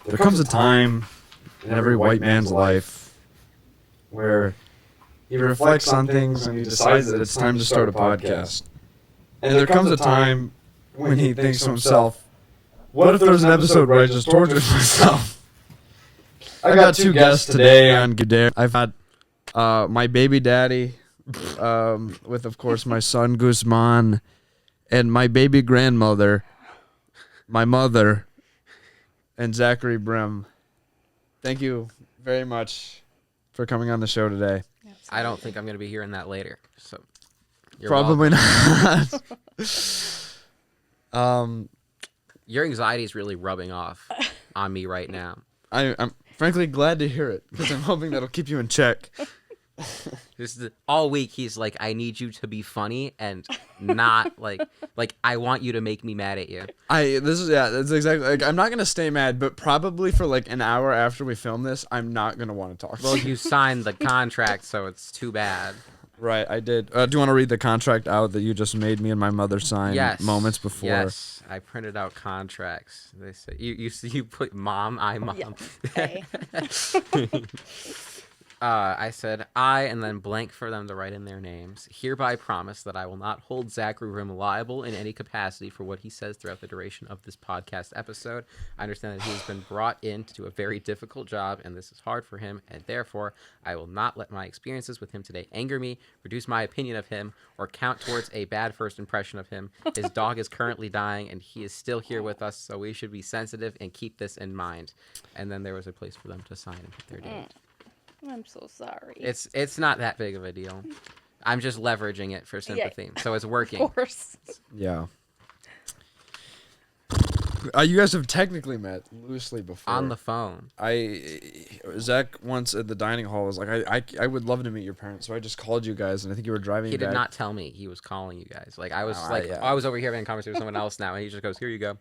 there comes a time in every white man's life where he reflects on things and he decides that it's time to start a podcast. And there comes a time when he thinks to himself, what if there's an episode where I just tortured myself? I've got two guests today on Gehr. I've had my baby daddy, with, of course, my son Guzman, and my baby grandmother, my mother, and Zachary Brimm. Thank you very much for coming on the show today. Absolutely. I don't think I'm going to be hearing that later. So you're Probably welcome. not. Your anxiety is really rubbing off on me right now. I'm frankly glad to hear it because I'm hoping that'll keep you in check. All week he's like, I need you to be funny and not like I want you to make me mad at you. That's exactly like I'm not gonna stay mad, but probably for like an hour after we film this, I'm not gonna want to talk. Well, you signed the contract, so it's too bad. Right, I did. Do you want to read the contract out that you just made me and my mother sign moments before? Yes, I printed out contracts. They say you put mom, I mom. Yeah. Hey. I said, I, and then blank for them to write in their names, hereby promise that I will not hold Zachary Brimm liable in any capacity for what he says throughout the duration of this podcast episode. I understand that he has been brought in to do a very difficult job, and this is hard for him, and therefore, I will not let my experiences with him today anger me, reduce my opinion of him, or count towards a bad first impression of him. His dog is currently dying, and he is still here with us, so we should be sensitive and keep this in mind. And then there was a place for them to sign and put their date. I'm so sorry. It's not that big of a deal. I'm just leveraging it for sympathy, so it's working. Of course. Yeah. You guys have technically met loosely before. On the phone. Zach once at the dining hall was like, I would love to meet your parents, so I just called you guys, and I think you were driving. He back. did not tell me he was calling you guys. Like I was I was over here having a conversation with someone else now, and he just goes, "Here you go."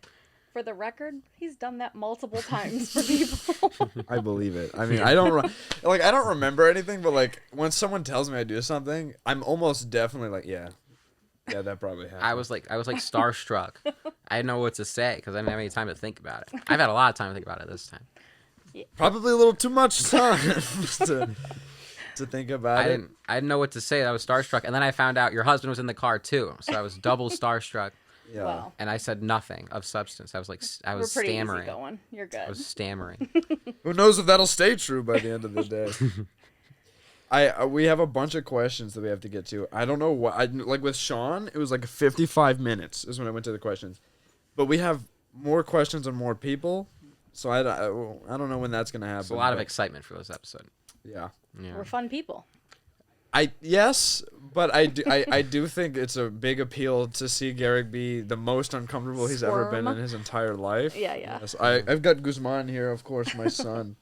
For the record, he's done that multiple times for people. I believe it. I mean, I don't remember anything, but like when someone tells me I do something, I'm almost definitely like, yeah, that probably happened. I was like starstruck. I didn't know what to say because I didn't have any time to think about it. I've had a lot of time to think about it this time. Probably a little too much time to think about it. I didn't know what to say. I was starstruck, and then I found out your husband was in the car too, so I was double starstruck. Yeah. Wow. And I said nothing of substance. I was We're pretty stammering. easy going. You're good. I was stammering. Who knows if that'll stay true by the end of the day. We have a bunch of questions that we have to get to. I don't know what like with Sean, it was like 55 minutes is when I went to the questions. But we have more questions and more people, so I don't know when that's going to happen. There's a lot of excitement for this episode. Yeah. We're fun people. Yes, but I do think it's a big appeal to see Gehrig be the most uncomfortable he's ever been in his entire life. Yeah. Yes, I've got Guzman here, of course, my son.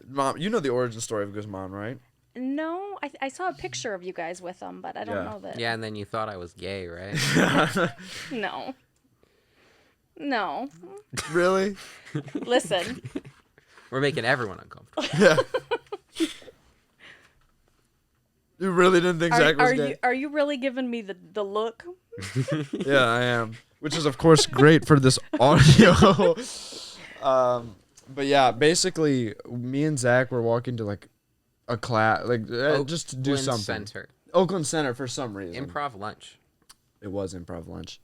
Mom, you know the origin story of Guzman, right? No, I saw a picture of you guys with him, but I don't know that. Yeah, and then you thought I was gay, right? No. Really? Listen. We're making everyone uncomfortable. Yeah. You really didn't think Zach was gay? Are you really giving me the look? Yeah, I am. Which is, of course, great for this audio. But yeah, basically, me and Zach were walking to like a class, like just to do something. Center. Oakland Center for some reason. Improv lunch. It was improv lunch.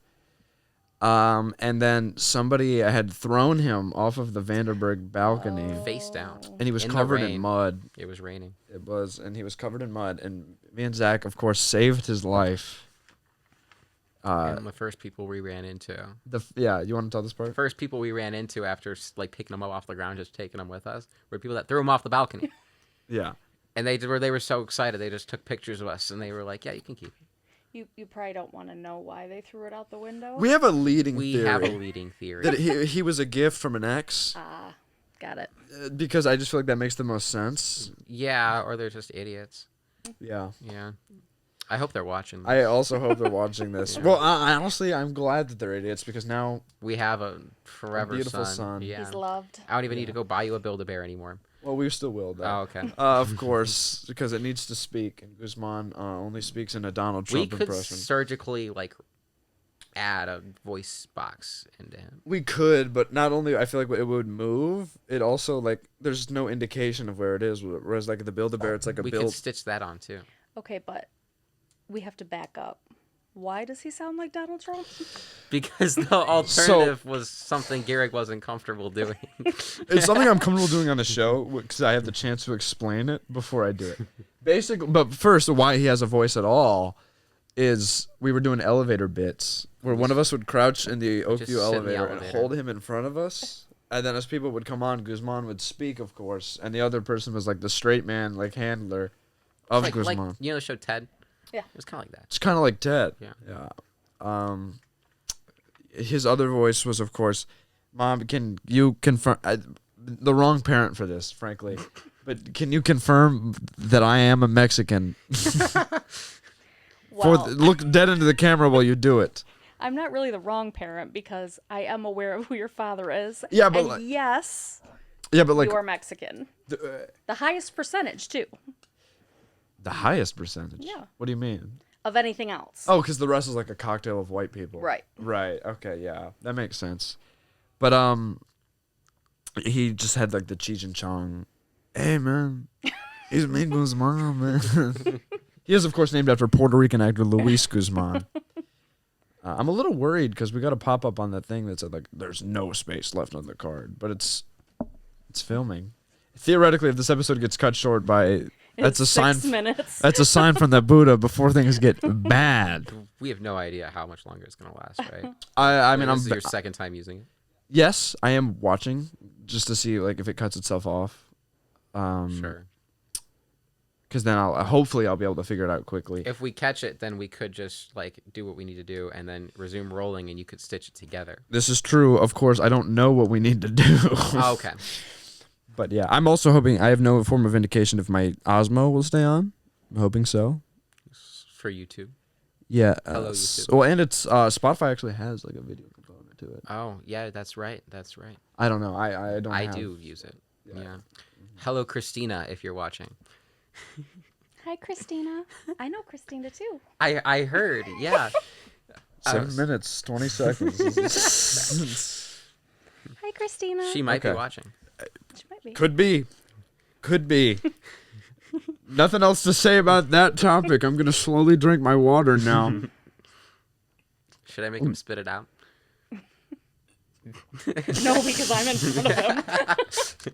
And then somebody had thrown him off of the Vanderburg balcony. Face down. And he was In the covered in rain. mud. It was raining. It was, and he was covered in mud. And me and Zach, of course, saved his life. And the first people we ran into. You want to tell this part? First people we ran into after like picking them up off the ground, just taking them with us, were people that threw them off the balcony. Yeah. And they were so excited, they just took pictures of us, and they were like, "Yeah, you can keep it." You probably don't want to know why they threw it out the window. We have a leading We theory. have a leading theory. That he was a gift from an ex. Got it. Because I just feel like that makes the most sense. Yeah, or they're just idiots. Yeah. Yeah. I hope they're watching this. I also hope they're watching this. Yeah. Well, honestly, I'm glad that they're idiots because now We have a forever beautiful son. Yeah. He's loved. I don't even need to go buy you a Build-A-Bear anymore. well, we still will though. Oh, okay. Of course, because it needs to speak, and Guzman only speaks in a Donald We Trump could impression. surgically add a voice box into him. We could, but not only I feel like it would move, it also like there's no indication of where it is. Whereas like the Build-A-Bear, it's like a We build. could stitch that on too. Okay, but we have to back up. Why does he sound like Donald Trump? Because the alternative was something Gehrig wasn't comfortable doing. It's something I'm comfortable doing on the show because I have the chance to explain it before I do it. Basically, but first, why he has a voice at all is we were doing elevator bits where one of us would crouch in the Oakview sit in the elevator and elevator. hold him in front of us. And then as people would come on, Guzman would speak, of course. And the other person was like the straight man, like handler of like Guzman. you know the show Ted? Yeah. It was kind of like that. It's kind of like Ted. Yeah. Yeah. His other voice was, of course, Mom, can you confirm... the wrong parent for this, frankly. But can you confirm that I am a Mexican? Well, Look dead into the camera while you do it. I'm not really the wrong parent because I am aware of who your father is. Yeah, but and like- yes, Yeah, but like... you are Mexican. The highest percentage, too, the highest percentage? Yeah. What do you mean? of anything else. Oh, because the rest is like a cocktail of white people. Right. Right. Okay. Yeah, that makes sense. But he just had like the Cheech and Chong. Hey man, he's me Guzman, man. He is of course named after Puerto Rican actor Luis Guzman. I'm a little worried because we got a pop up on that thing that said like there's no space left on the card, but it's filming. Theoretically, if this episode gets cut short by that's a sign. 6 minutes. That's a sign from the Buddha before things get bad. We have no idea how much longer it's gonna last, right? I mean, this is your second time using it. Yes, I am watching just to see like if it cuts itself off. Sure. Because then hopefully I'll be able to figure it out quickly. If we catch it, then we could just like do what we need to do and then resume rolling, and you could stitch it together. This is true. Of course, I don't know what we need to do. Oh, okay. But yeah, I'm also hoping. I have no form of indication if my Osmo will stay on. I'm hoping so. For YouTube. Yeah. Hello, YouTube. Well, and it's Spotify actually has like a video component to it. Oh yeah, that's right. That's right. I don't know. I don't. I have- do use it. Yeah. Yeah. Hello, Christina, if you're watching. Hi, Christina. I know Christina too. I heard. Yeah. 7 minutes, 20 seconds. Hi, Christina. She might be Okay. watching. She might be. Could be. Could be. Nothing else to say about that topic. I'm going to slowly drink my water now. Should I make him spit it out? No, because I'm in front of him.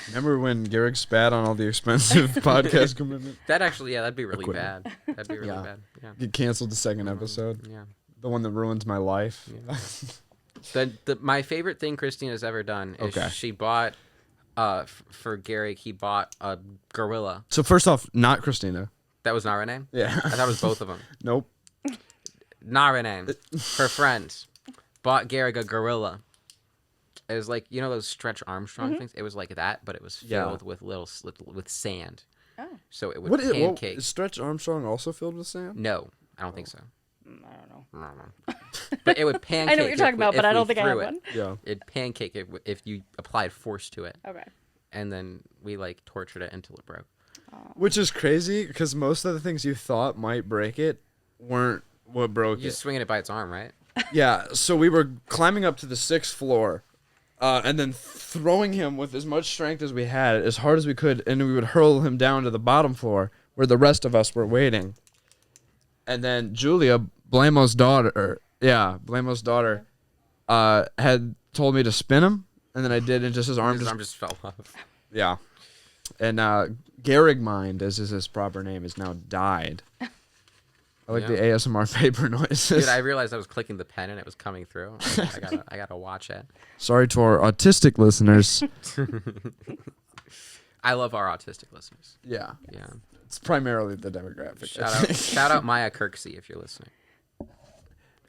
Remember when Gehrig spat on all the expensive podcast commitment? That actually, yeah, that'd be really Equipment. bad. That'd be really Yeah. bad. Yeah. He canceled the second episode. Yeah. The one that ruins my life. My favorite thing Christina's ever done is Okay. she bought, for Gehrig, he bought a gorilla. So first off, not Christina. That was not her name? Yeah. I thought it was both of them. Nope. Not her name. Her friend bought Gehrig a gorilla. It was like, you know those Stretch Armstrong things? It was like that, but it was Yeah. filled with with sand. Oh. So it would What is pancake. is Stretch Armstrong also filled with sand? No, I don't think so. I don't know. No. But it would pancake. I know what you're talking about, but I don't think I have one. Yeah. It'd pancake if you applied force to it. Okay. And then we like tortured it until it broke. Which is crazy because most of the things you thought might break it weren't what broke You're it. just swinging it by its arm, right? Yeah, so we were climbing up to the 6th floor, and then throwing him with as much strength as we had, as hard as we could, and we would hurl him down to the bottom floor where the rest of us were waiting. And then Julia, Blamo's daughter, had told me to spin him, and then I did, and just his arm His just arm just fell off. yeah. And Gehrig Mind, as is his proper name, is now died. I like the Yeah. ASMR paper noises. Dude, I realized I was clicking the pen and it was coming through. I gotta watch it. Sorry to our autistic listeners. I love our autistic listeners. Yeah. Yeah. It's primarily the demographic. Shout out Maya Kirksey if you're listening.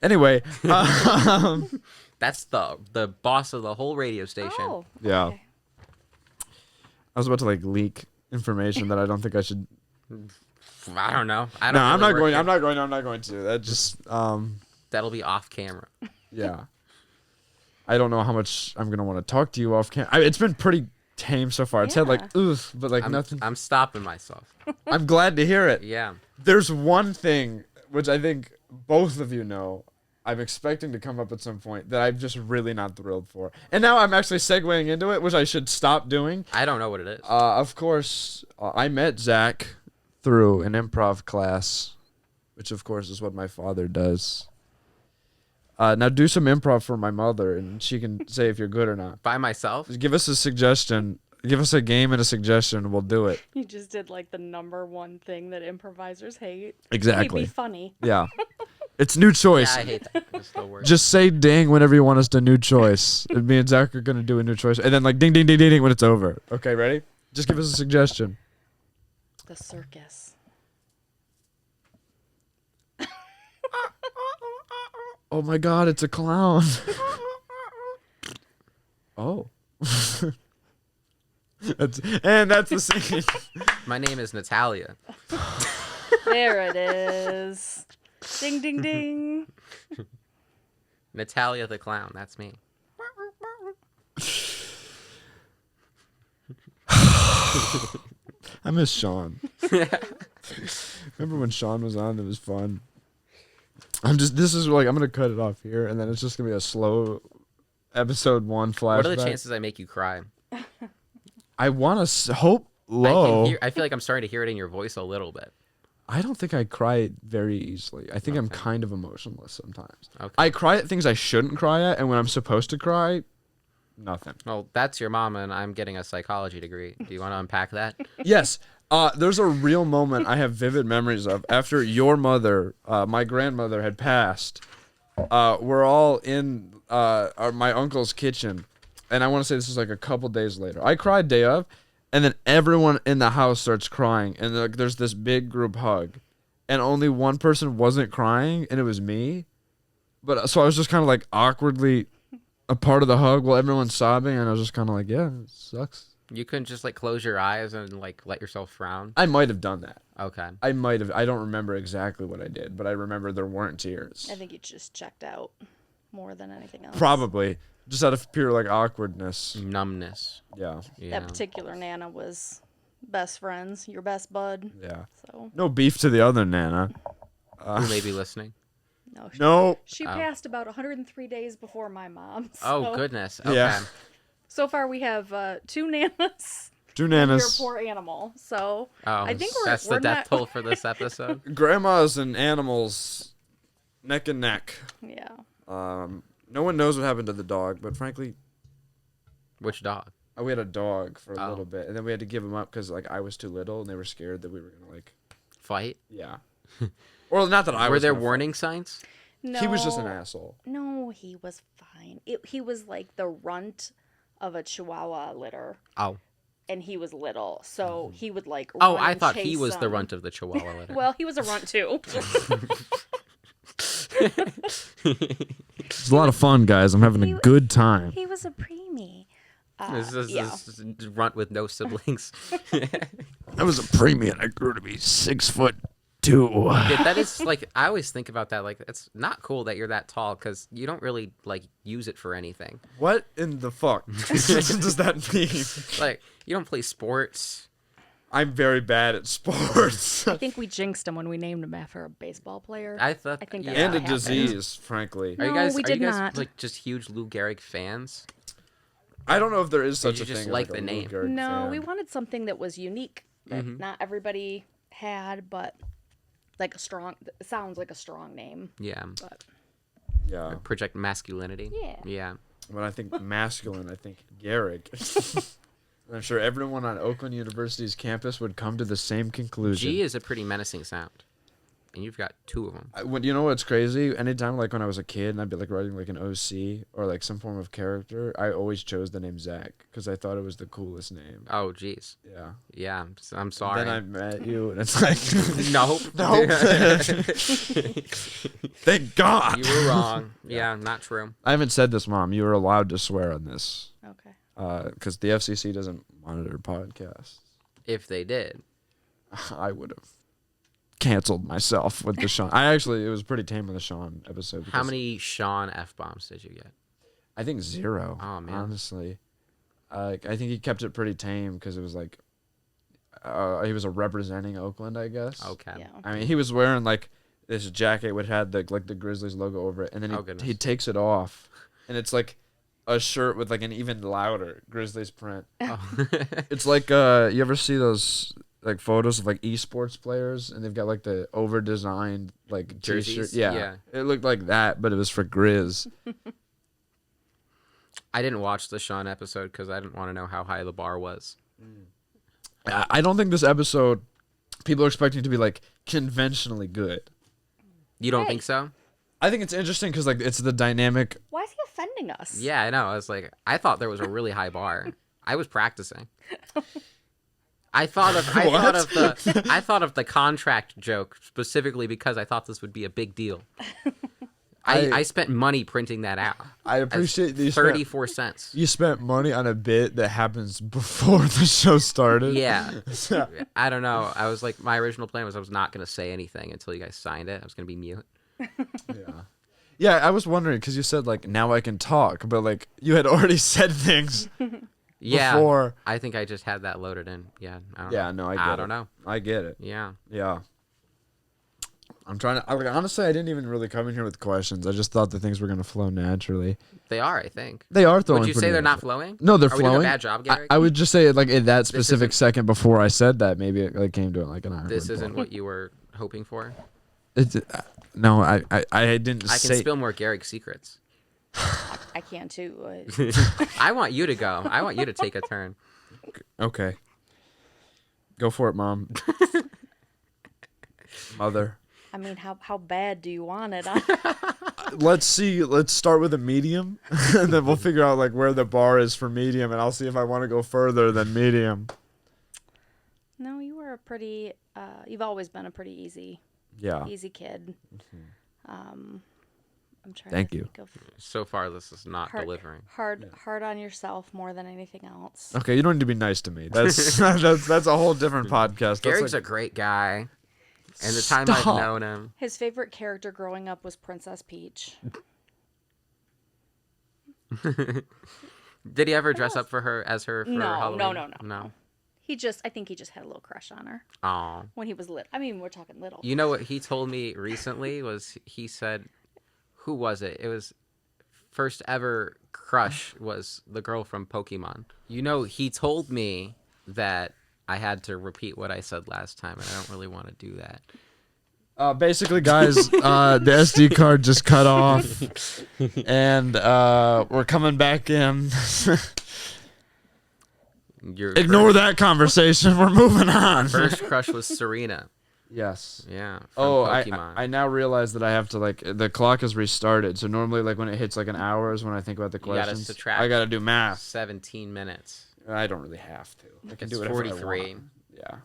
Anyway, That's the boss of the whole radio station. Oh. Yeah. Okay. I was about to like leak information that I don't think I should. I don't know. I No, don't I'm really not going. work I'm not going. I'm not going to. That just. That'll be off camera. Yeah. I don't know how much I'm gonna want to talk to you off camera. It's been pretty tame so far. It's had like oof, but like nothing. I'm stopping myself. I'm glad to hear it. Yeah. There's one thing which I think both of you know, I'm expecting to come up at some point that I'm just really not thrilled for. And now I'm actually segueing into it, which I should stop doing. I don't know what it is. Of course, I met Zach through an improv class, which of course is what my father does. Now do some improv for my mother, and she can say if you're good or not. By myself? Just give us a suggestion. Give us a game and a suggestion, and we'll do it. You just did like the number one thing that improvisers hate. Exactly. Hey, be funny. Yeah. It's new choice. Yeah, I hate that. It's the worst. Just say ding whenever you want us to new choice. Me and Zach are going to do a new choice. And then like ding, ding, ding, ding, ding when it's over. Okay, ready? Just give us a suggestion. The circus. Oh my God, it's a clown. Oh. that's the scene. My name is Natalia. There it is. Ding, ding, ding. Natalia the clown. That's me. I miss Sean. Remember when Sean was on? It was fun. I'm gonna cut it off here, and then it's just gonna be a slow episode 1 flashback. What are the chances I make you cry? I want to hope low. I feel like I'm starting to hear it in your voice a little bit. I don't think I cry very easily. I think I'm Okay. kind of emotionless sometimes. Okay. I cry at things I shouldn't cry at, and when I'm supposed to cry, nothing. Well, that's your mama, and I'm getting a psychology degree. Do you want to unpack that? Yes. There's a real moment I have vivid memories of. After your mother, my grandmother, had passed, we're all in my uncle's kitchen. And I want to say this was like a couple days later. I cried day of, and then everyone in the house starts crying. And there's this big group hug. And only one person wasn't crying, and it was me. But so I was just kind of like awkwardly a part of the hug while everyone's sobbing. And I was just kind of like, yeah, it sucks. You couldn't just like close your eyes and like let yourself frown. I might have done that. Okay. I might have. I don't remember exactly what I did, but I remember there weren't tears. I think you just checked out more than anything else. Probably. Just out of pure, like, awkwardness. Numbness. Yeah. Yeah. That particular Nana was best friends, your best bud. Yeah. So, No beef to the other Nana. Who may be listening? no. No. She Oh. passed about 103 days before my mom. Oh, so- goodness. Okay. Yeah. So far, we have 2 Nanas. Two Your Nanas. poor animal. So, Oh, I think that's we're the death not- toll for this episode. Grandmas and animals neck and neck. yeah. No one knows what happened to the dog, but frankly, Which dog? we had a dog for a Oh. little bit, and then we had to give him up because, like, I was too little, and they were scared that we were going to, like, Fight? yeah. Or not that I Were was there gonna warning signs? No. He was just an asshole. No, he was fine. He was like the runt of a Chihuahua litter, Oh. and he was little, so he would like. Oh, run I and thought he chase was the them. runt of the Chihuahua litter. Well, he was a runt too. It's a lot of fun, guys. I'm having a good time. He was a preemie. This is yeah. this runt with no siblings. I was a preemie, and I grew to be 6'2". Yeah, that is like I always think about that. Like it's not cool that you're that tall because you don't really like use it for anything. What in the fuck does that mean? Like you don't play sports. I'm very bad at sports. I think we jinxed him when we named him after a baseball player. I thought. I think yeah. that's And a what happened. disease, frankly. Are you No, guys? we are you did guys not. like just huge Lou Gehrig fans? I don't know if there is Did such you a just thing. like as, the a Lou name? Gehrig No, fan. we wanted something that was unique that Mm-hmm. not everybody had, but like a strong. It sounds like a strong name, Yeah. but Yeah, Project masculinity. Yeah. Yeah. when I think masculine, I think Gehrig. And I'm sure everyone on Oakland University's campus would come to the same conclusion. G is a pretty menacing sound, and you've got 2 of them. When you know what's crazy? Anytime, like when I was a kid, and I'd be like writing like an OC or like some form of character, I always chose the name Zach because I thought it was the coolest name. Oh, geez. Yeah. Yeah. I'm sorry. Then I met you, and it's like, Nope. Nope. Thank God. You were wrong. Yeah, not true. I haven't said this, Mom. You were allowed to swear on this okay. because the FCC doesn't monitor podcasts. If they did. I would have canceled myself with the Sean. It was pretty tame on the Sean episode. How because many Sean F-bombs did you get? I think 0. Oh, man. Honestly, I think he kept it pretty tame because it was like he was representing Oakland, I guess. Okay. Yeah. I mean, he was wearing like this jacket which had the Grizzlies logo over it, and then Oh, goodness. he takes it off, and it's like a shirt with like an even louder Grizzlies print. Oh. It's like you ever see those like photos of like esports players, and they've got like the over designed like Jerseys? t-shirt. Yeah. Yeah. It looked like that, but it was for Grizz. I didn't watch the Sean episode because I didn't want to know how high the bar was. I don't think this episode people are expecting to be like conventionally good. You don't Hey. think so? I think it's interesting because like it's the dynamic. Why is he offending us? Yeah, I know. I was like, I thought there was a really high bar. I was practicing. I thought of the contract joke specifically because I thought this would be a big deal. I spent money printing that out. I appreciate these 34 cents. You spent money on a bit that happens before the show started. Yeah. I don't know. I was like, my original plan was I was not going to say anything until you guys signed it. I was going to be mute. Yeah. Yeah, I was wondering because you said like now I can talk, but like you had already said things Yeah. before. I think I just had that loaded in. Yeah. I don't Yeah, know. no, I get it. don't know. I get it. Yeah. Yeah. I'm trying to. Honestly, I didn't even really come in here with questions. I just thought the things were gonna flow naturally. They are, I think. They are throwing. Would you say pretty they're not naturally. flowing? No, they're Are we doing flowing. a bad job, Gehrig? I would just say like in that specific isn't- second before I said that, maybe it like came to it like an iron. This isn't what you were hoping for. It's, no, I didn't I say. can spill more Gehrig secrets. I can too. I want you to go. I want you to take a turn. Okay. Go for it, Mom. Mother. I mean, how bad do you want it? Let's see. Let's start with a medium, and then we'll figure out like where the bar is for medium, and I'll see if I want to go further than medium. No, you were a pretty. You've always been a pretty easy Yeah. kid. I'm trying. Thank to you. think of So far, this is not hard, delivering. hard on yourself more than anything else. Okay, you don't need to be nice to me. That's that's a whole different podcast. That's Gehrig's like, a great guy. And the time Stop. I've known him. His favorite character growing up was Princess Peach. Did he ever dress up for her as her for No, Halloween? no. I think he just had a little crush on her Aw. when he was little. I mean, we're talking little. You know what he told me recently was he said, who was it? It was first ever crush was the girl from Pokemon. You know, he told me that I had to repeat what I said last time, and I don't really want to do that. basically, guys, the SD card just cut off, and we're coming back in. Your Ignore that conversation. We're moving on. first crush was Serena. Yes. Yeah. From Oh, Pokemon. I now realize that I have to like the clock is restarted. So normally like when it hits like an hour is when I think about the You gotta questions. subtract. I gotta do math. 17 minutes. I don't really have to. I can It's do it 43. Yeah.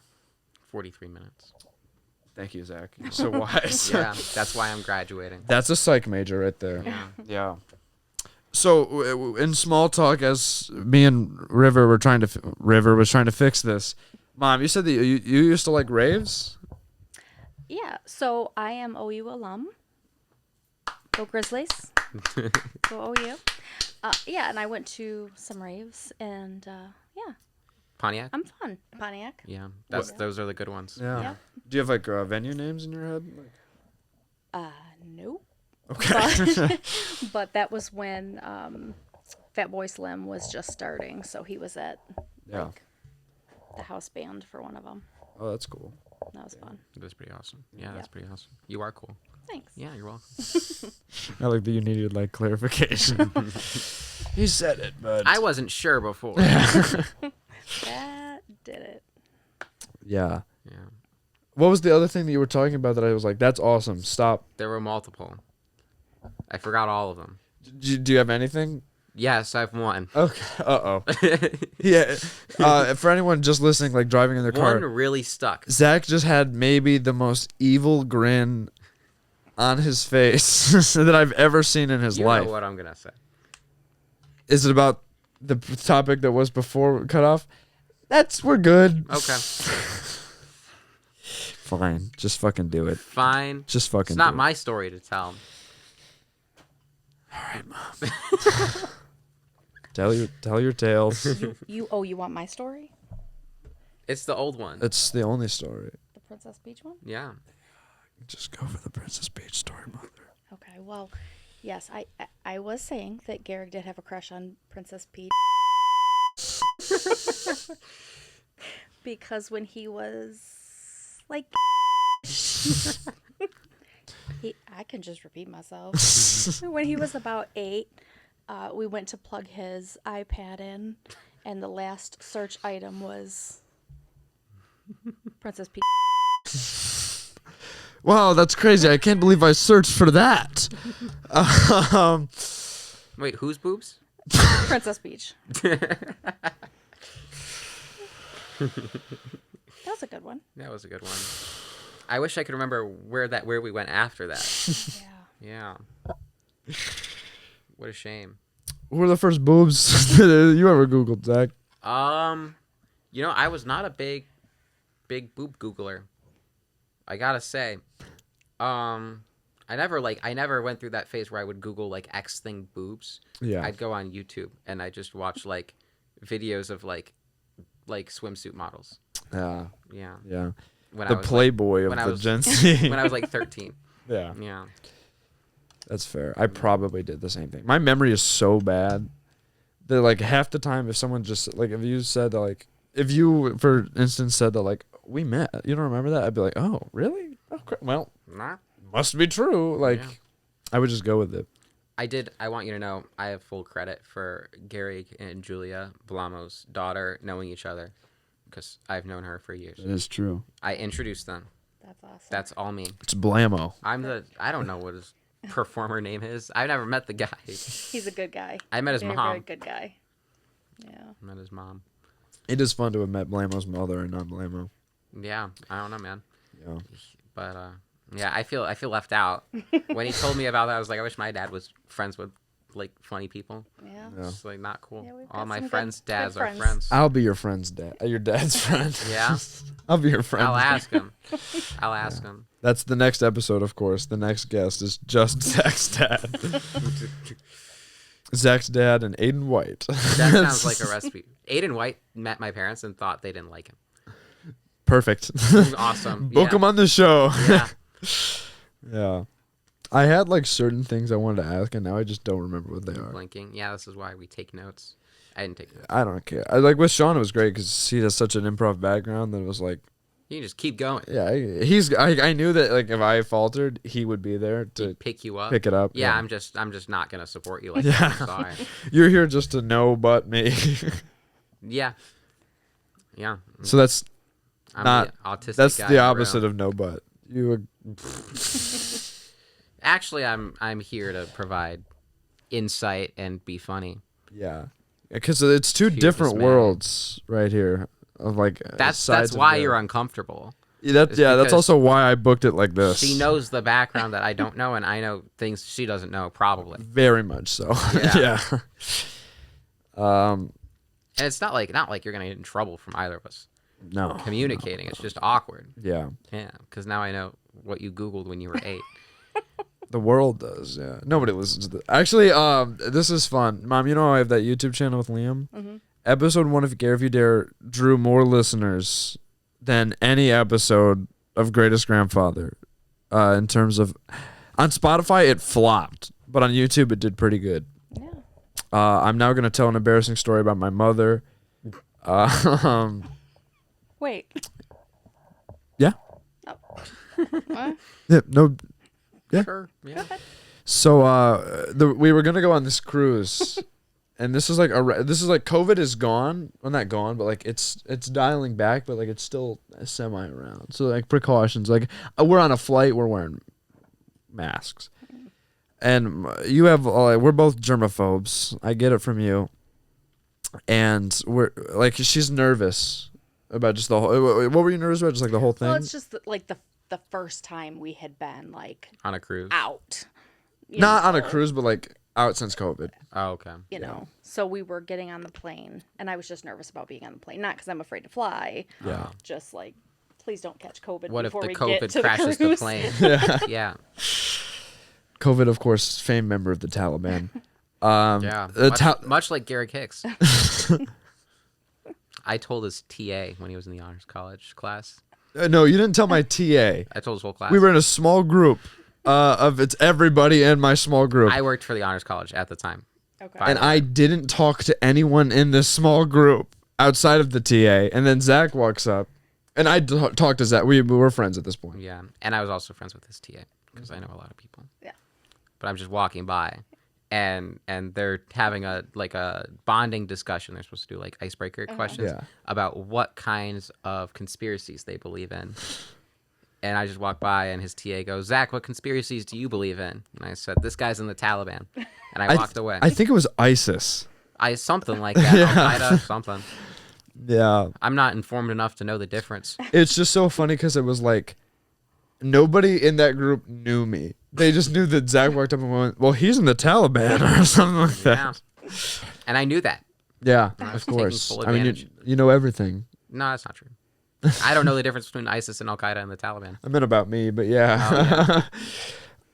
43 minutes. Thank you, Zach. You're so wise. Yeah, that's why I'm graduating. That's a psych major right there. Yeah. Yeah. So in small talk, as me and River were trying to River was trying to fix this. Mom, you said that you used to like raves. Yeah, so I am OU alum. Go Grizzlies. Go OU. Yeah, and I went to some raves, and yeah, Pontiac? I'm fun. Pontiac. Yeah, those are the good ones. Yeah. Do you have like venue names in your head? Nope. Okay. But that was when Fatboy Slim was just starting, so he was at Yeah. the house band for one of them. Oh, that's cool. That was fun. That's pretty awesome. Yeah, that's pretty awesome. You are cool. Thanks. Yeah, you're welcome. I like that you needed like clarification. He said it, but I wasn't sure before. That did it. yeah. Yeah. What was the other thing that you were talking about that I was like, that's awesome. Stop. There were multiple. I forgot all of them. Do you have anything? Yes, I've one. Okay. Uh-oh. Yeah. For anyone just listening, like driving in their car, One really stuck. Zach just had maybe the most evil grin on his face that I've ever seen in his You life. know what I'm going to say. Is it about the topic that was before cut off? We're good. Okay. Fine. Just fucking do it. Fine. Just fucking It's not do it. my story to tell. All right, Mom. Tell your tales. You want my story? It's the old one. It's the only story. The Princess Peach one? Yeah. Just go for the Princess Peach story, mother. Okay, well, yes, I was saying that Gehrig did have a crush on Princess Peach. Because when he was like I can just repeat myself. When he was about 8, we went to plug his iPad in, and the last search item was Princess Peach. Wow, that's crazy. I can't believe I searched for that. Wait, whose boobs? Princess Peach. That was a good one. That was a good one. I wish I could remember where we went after that. Yeah. Yeah. What a shame. What were the first boobs you ever Googled, Zach? I was not a big boob Googler. I gotta say, I never went through that phase where I would Google like X thing boobs. Yeah. I'd go on YouTube and I just watch like videos of like swimsuit models. Yeah. Yeah. When The Playboy of the Gen Z. When I was like 13. Yeah. Yeah. That's fair. I probably did the same thing. My memory is so bad that like half the time if someone just like if you said that, like if you for instance said that like we met, you don't remember that, I'd be like, oh really? Okay. Well, Nah. must be true. Like I would just go with it. I want you to know I have full credit for Gehrig and Julia Blamo's daughter knowing each other because I've known her for years. It is true. I introduced them. That's awesome. That's all me. It's Blamo. I don't know what his performer name is. I've never met the guy. He's a good guy. I met his Very, mom. very good guy. Yeah. I met his mom. It is fun to have met Blamo's mother and not Blamo. Yeah, I don't know, man. Yeah. But yeah, I feel left out. When he told me about that, I was like, I wish my dad was friends with like funny people. Yeah. Yeah. It's like not cool. Yeah, we've All got my some friends' good dads are friends. friends. I'll be your friend's dad. Your dad's friend. Yeah? I'll be your friend. I'll ask him. I'll ask him. That's the next episode, of course. The next guest is just Zach's dad. Zach's dad and Aiden White. That sounds like a recipe. Aiden White met my parents and thought they didn't like him. Perfect. Awesome. Book Yeah. him on the show. Yeah. Yeah. I had like certain things I wanted to ask, and now I just don't remember what they are. Blinking. Yeah, this is why we take notes. I didn't take notes. I don't care. I like with Sean, it was great because he has such an improv background that it was like, You can just keep going. yeah, I knew that like if I faltered, he would be there to Pick you up. pick it up. Yeah, I'm just not gonna support you like Yeah. that. I'm sorry. You're here just to know but me. Yeah. Yeah. So that's I'm not- the autistic that's guy the in opposite room. of no but. You Actually, I'm here to provide insight and be funny. yeah, because it's two Cute different as man. worlds right here of like That's sides of why the- you're uncomfortable. That's It's that's because also why I booked it like this. She knows the background that I don't know, and I know things she doesn't know, probably. very much so. Yeah. yeah. And it's not like you're gonna get in trouble from either of us No. communicating. It's just awkward. Yeah. Yeah, because now I know what you Googled when you were 8. The world does. Yeah. Nobody listens to Actually, this is fun, Mom. You know I have that YouTube channel with Liam. Mm-hmm. Episode 1 of Gehr If You Dare drew more listeners than any episode of Greatest Grandfather. In terms of, on Spotify it flopped, but on YouTube it did pretty good. Yeah. I'm now gonna tell an embarrassing story about my mother. Wait. Yeah. Oh. What? Yeah. No. Yeah. Sure. Yeah. So we were gonna go on this cruise, and this is like COVID is gone. Well, not gone, but like it's dialing back, but like it's still semi around. So like precautions, like we're on a flight, we're wearing masks, and you have we're both germaphobes. I get it from you, and we're like she's nervous about just the whole. What were you nervous about? Just like the whole thing. Well, it's just like the first time we had been like On a cruise. out. you Not on a know, cruise, but like out since COVID. Oh, okay. You know, so we were getting on the plane, and I was just nervous about being on the plane. Not because I'm afraid to fly. Yeah. Just like, please don't catch COVID What if before the we COVID get to crashes the the cruise. plane? Yeah. COVID, of course, famed member of the Taliban. Yeah. The Much like Gehrig Hicks. I told his TA when he was in the honors college class. No, you didn't tell my TA. I told his whole class. We were in a small group of it's everybody in my small group. I worked for the honors college at the time. Okay. By And the way. I didn't talk to anyone in this small group outside of the TA. And then Zach walks up, and I talked to Zach. We were friends at this point. Yeah, and I was also friends with his TA because I know a lot of people. Yeah. But I'm just walking by, and they're having a bonding discussion. They're supposed to do like icebreaker questions Yeah. about what kinds of conspiracies they believe in. And I just walked by, and his TA goes, "Zach, what conspiracies do you believe in?" And I said, "This guy's in the Taliban," and I walked away. I think it was ISIS. Something like that. Yeah. Al-Qaeda, something. Yeah. I'm not informed enough to know the difference. It's just so funny because it was like nobody in that group knew me. They just knew that Zach walked up and went, "Well, he's in the Taliban," or something like that. Yeah. And I knew that. Yeah, I was of taking course. full I mean, advantage. you know everything. No, that's not true. I don't know the difference between ISIS and Al-Qaeda and the Taliban. I meant about me, but yeah.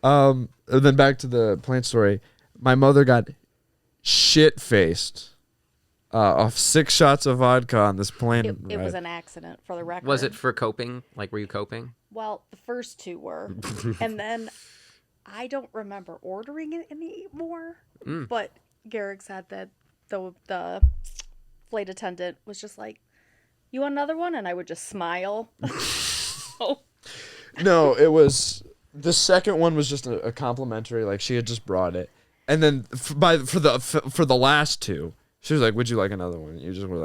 Then back to the plant story. My mother got shit-faced off 6 shots of vodka on this plane It was ride. an accident, for the record. Was it for coping? Like, were you coping? Well, the first 2 were. And then I don't remember ordering it anymore. But Gehrig said that the flight attendant was just like, "You want another one?" And I would just smile. Oh. No, it was the second one was just a complimentary. Like she had just brought it, and then for the last 2, she was like, "Would you like another one?" You just were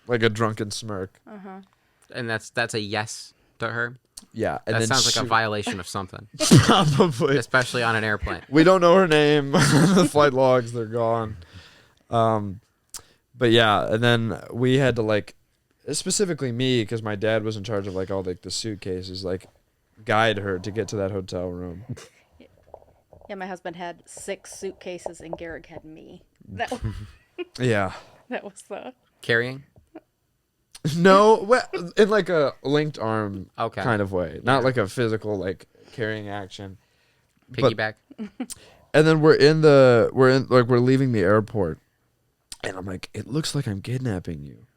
like a drunken smirk. And that's a yes to her? Yeah, and That then sounds like a violation of something, probably. especially on an airplane. We don't know her name. The flight logs, they're gone. But yeah, and then we had to like, specifically me, because my dad was in charge of like all like the suitcases, like guide her to get to that hotel room. Yeah, my husband had 6 suitcases and Gehrig had me. That Yeah. was the... Carrying? No, in like a linked arm Okay. kind of way, not like a physical like carrying action. Piggyback? And then we're leaving the airport, and I'm like, "It looks like I'm kidnapping you,"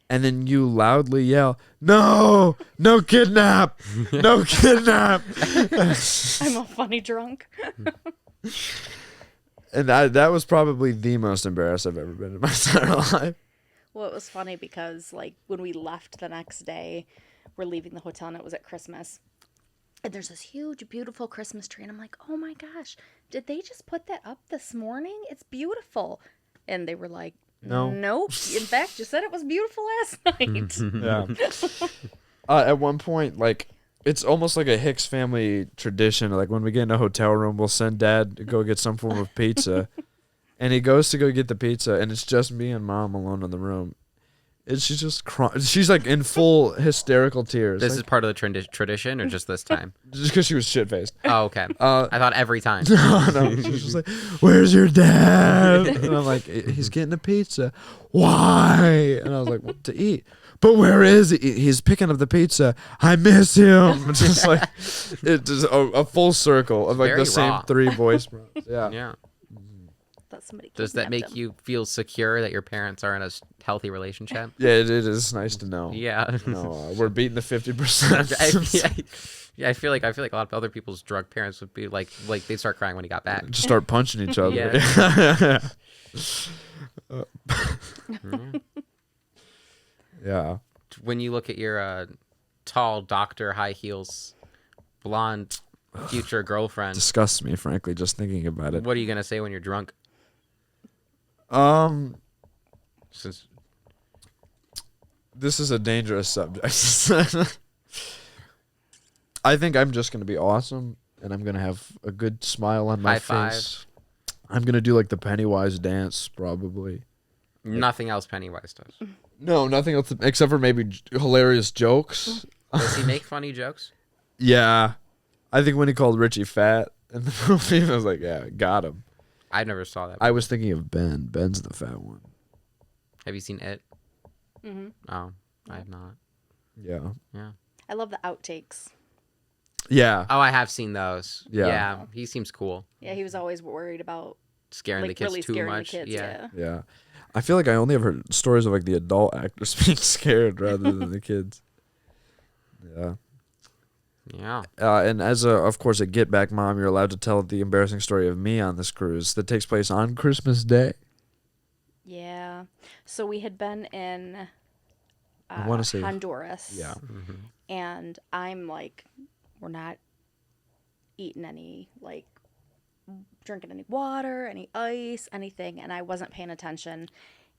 and then you loudly yell, "No, no kidnap, no kidnap!" I'm a funny drunk. And that was probably the most embarrassed I've ever been in my entire life. Well, it was funny because, like, when we left the next day, we're leaving the hotel and it was at Christmas. And there's this huge, beautiful Christmas tree. And I'm like, "Oh my gosh, did they just put that up this morning? It's beautiful." And they were like, No. "Nope. In fact, you said it was beautiful last night." Yeah. At one point, like, it's almost like a Hicks family tradition. Like, when we get in a hotel room, we'll send Dad to go get some form of pizza. And he goes to go get the pizza, and it's just me and Mom alone in the room. And she's just crying. She's, like, in full hysterical tears. This like, is part of the tradition or just this time? just because she was shit-faced. Oh, okay. I thought every time. No, she was just like, "Where's your dad?" And I'm like, "He's getting a pizza." "Why?" And I was like, "Well, to eat." "But where is he?" "He's picking up the pizza. I miss him." It's just like, it's just a full circle of like Very the same raw. 3 voice prompts. Yeah. Yeah. That somebody Does that make kidnapped him. you feel secure that your parents are in a healthy relationship? Yeah, it is nice to know. Yeah. No, we're beating the 50%. I feel like a lot of other people's drug parents would be like they'd start crying when he got back. Just start punching each other. Yeah. Yeah. When you look at your tall doctor, high heels, blonde future girlfriend, Disgusts me, frankly, just thinking about it. what are you gonna say when you're drunk? Since This is a dangerous subject. I think I'm just gonna be awesome, and I'm gonna have a good smile on my High five. face. I'm gonna do like the Pennywise dance, probably. nothing else Pennywise does. No, nothing else except for maybe hilarious jokes. Does he make funny jokes? Yeah, I think when he called Richie fat in the movie, I was like, "Yeah, got him." I never saw that. I was thinking of Ben. Ben's the fat one. Have you seen it? Mm-hmm. Oh, I have not. Yeah. Yeah. I love the outtakes. Yeah. Oh, I have seen those. Yeah. Yeah, he seems cool. Yeah, he was always worried about Scaring the like kids really too scaring much. the kids. Yeah. Yeah. I feel like I only have heard stories of like the adult actors being scared rather than the kids. Yeah. Yeah. And of course, a Get Back mom, you're allowed to tell the embarrassing story of me on this cruise that takes place on Christmas Day. Yeah. So we had been in I want to say Honduras. Yeah. And I'm like, we're not eating any, like, drinking any water, any ice, anything. And I wasn't paying attention.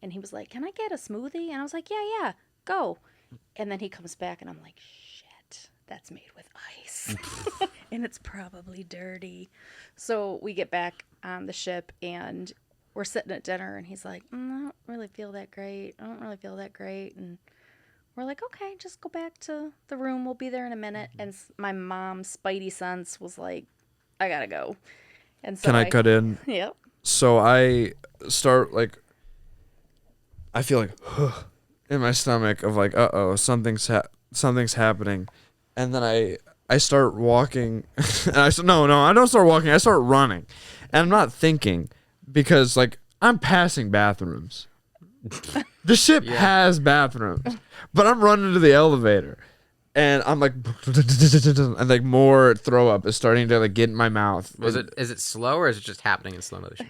And he was like, can I get a smoothie? And I was like, yeah, go. And then he comes back and I'm like, shit, that's made with ice. And it's probably dirty. So we get back on the ship and we're sitting at dinner and he's like, I don't really feel that great. And we're like, okay, just go back to the room. We'll be there in a minute. And my mom's spidey sense was like, I gotta go. And so Can I cut in? Yep. So I start like, I feel like in my stomach of like, something's happening, and then I start walking, and I don't start walking. I start running, and I'm not thinking because like I'm passing bathrooms. The ship has bathrooms, but I'm running to the elevator, and I'm like, and like more throw up is starting to like get in my mouth. Is it slow or is it just happening in slow motion?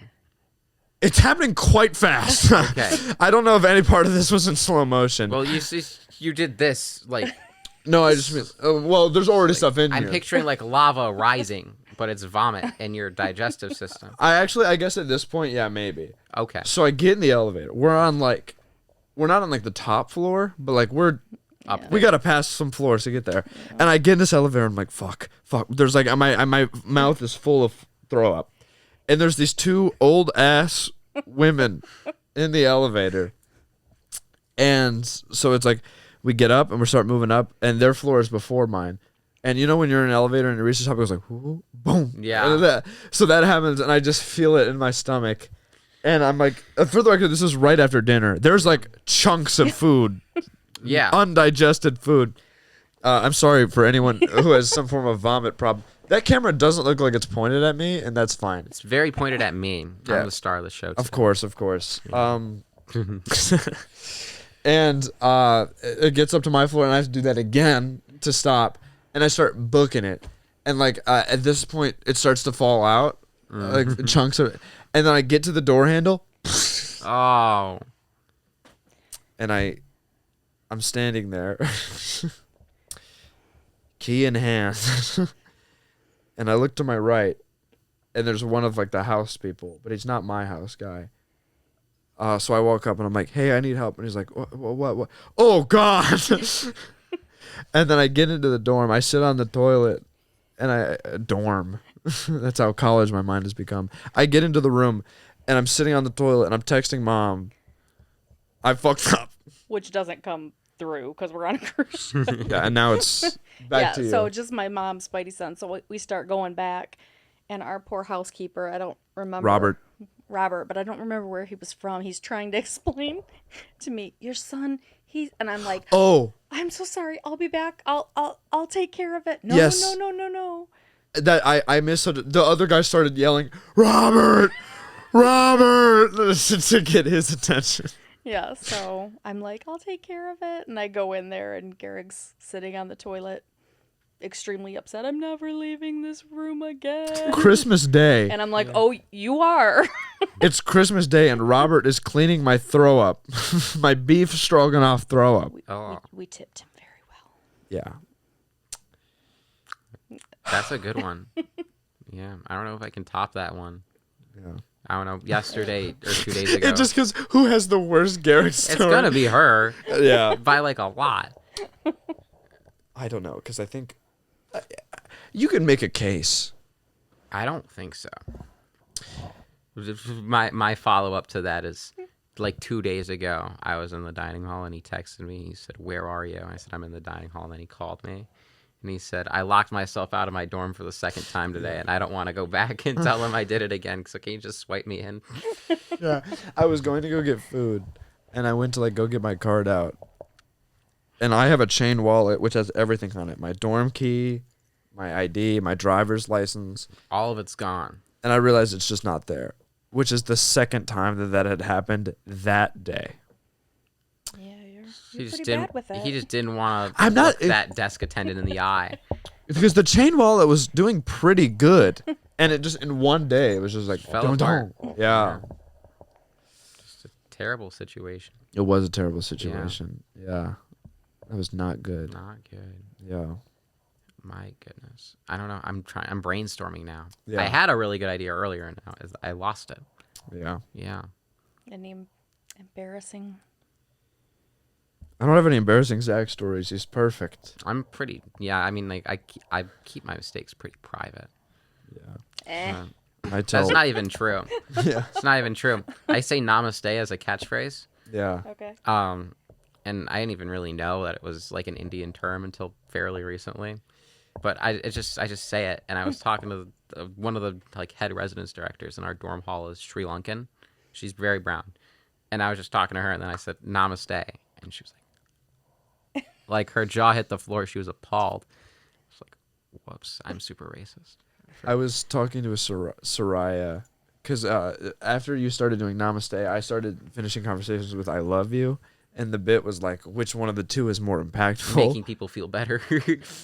It's happening quite fast. Okay. I don't know if any part of this was in slow motion. Well, you did this like. No, I just mean, well, there's already stuff in I'm here. picturing like lava rising, but it's vomit in your digestive system. I guess at this point, yeah, maybe. Okay. So I get in the elevator. We're not on like the top floor, but like we're Up we got to pass some floors to get there. And I get in this elevator. I'm like, fuck. There's like my mouth is full of throw up, and there's these two old ass women in the elevator, and so it's like we get up and we start moving up, and their floor is before mine. And you know when you're in an elevator and it reaches the top, it goes like, whoo, boom. Yeah. So that happens, and I just feel it in my stomach. And I'm like, for the record, this is right after dinner. There's like chunks of food. Yeah. Undigested food. I'm sorry for anyone who has some form of vomit problem. That camera doesn't look like it's pointed at me, and that's fine. It's very pointed at me. Yeah. I'm the star of the show. Of course. And it gets up to my floor, and I have to do that again to stop. And I start booking it. And like at this point, it starts to fall out, like chunks of it. And then I get to the door handle. Oh. And I'm standing there, key in hand, and I look to my right, and there's one of like the house people, but he's not my house guy. So I walk up and I'm like, "Hey, I need help," and he's like, "What? Oh God!" And then I get into the dorm. I sit on the toilet, and dorm. That's how college my mind has become. I get into the room, and I'm sitting on the toilet, and I'm texting Mom. I fucked up. Which doesn't come through because we're on a cruise ship. Yeah, and now it's back to you. So just my mom's spidey sense. So we start going back, and our poor housekeeper, I don't remember. Robert, but I don't remember where he was from. He's trying to explain to me, your son, and I'm like, oh, I'm so sorry. I'll be back. I'll take care of it. No, yes. No. That I misunderstood. The other guy started yelling, Robert, to get his attention. Yeah, so I'm like, I'll take care of it. And I go in there, and Gehrig's sitting on the toilet, extremely upset. I'm never leaving this room again. Christmas Day. And I'm like, oh, you are. It's Christmas Day, and Robert is cleaning my throw up, my beef stroganoff throw up. We tipped him very well. Yeah. That's a good one. Yeah, I don't know if I can top that one. Yeah. I don't know. Yesterday or 2 days ago. It just because who has the worst Gehrig story? It's gonna be her. Yeah. By like a lot. I don't know, because I think you can make a case. I don't think so. My follow up to that is like 2 days ago. I was in the dining hall and he texted me. He said, "Where are you?" I said, "I'm in the dining hall." And then he called me. And he said, "I locked myself out of my dorm for the second time today, and I don't want to go back and tell him I did it again. So can you just swipe me in?" Yeah, I was going to go get food, and I went to like go get my card out, and I have a chain wallet which has everything on it: my dorm key, my ID, my driver's license. All of it's gone. And I realized it's just not there. which is the second time that had happened that day. Yeah, you're He pretty just bad with it. He just didn't want to I'm not- look that desk attendant in the eye. Because the chain wallet was doing pretty good, and it just in one day it was just like Fell dun, apart. dun. Yeah, Just a terrible situation. it was a terrible situation. Yeah, that was not good. Not good. Yeah, My goodness. I don't know. I'm brainstorming now. Yeah. I had a really good idea earlier, and now I lost it. yeah. Yeah. Any embarrassing? I don't have any embarrassing Zach stories. He's perfect. I'm pretty. Yeah. I mean, like I keep my mistakes pretty private. Eh. I tell. That's not even true. Yeah, It's not even true. I say namaste as a catchphrase. yeah. Okay. And I didn't even really know that it was like an Indian term until fairly recently. But I just say it. And I was talking to one of the like head residence directors in our dorm hall is Sri Lankan. She's very brown. And I was just talking to her, and then I said namaste, and she was like her jaw hit the floor. She was appalled. I was like, whoops, I'm super racist. I was talking to a Soraya because after you started doing Namaste, I started finishing conversations with "I love you," and the bit was like, which one of the two is more impactful? Making people feel better.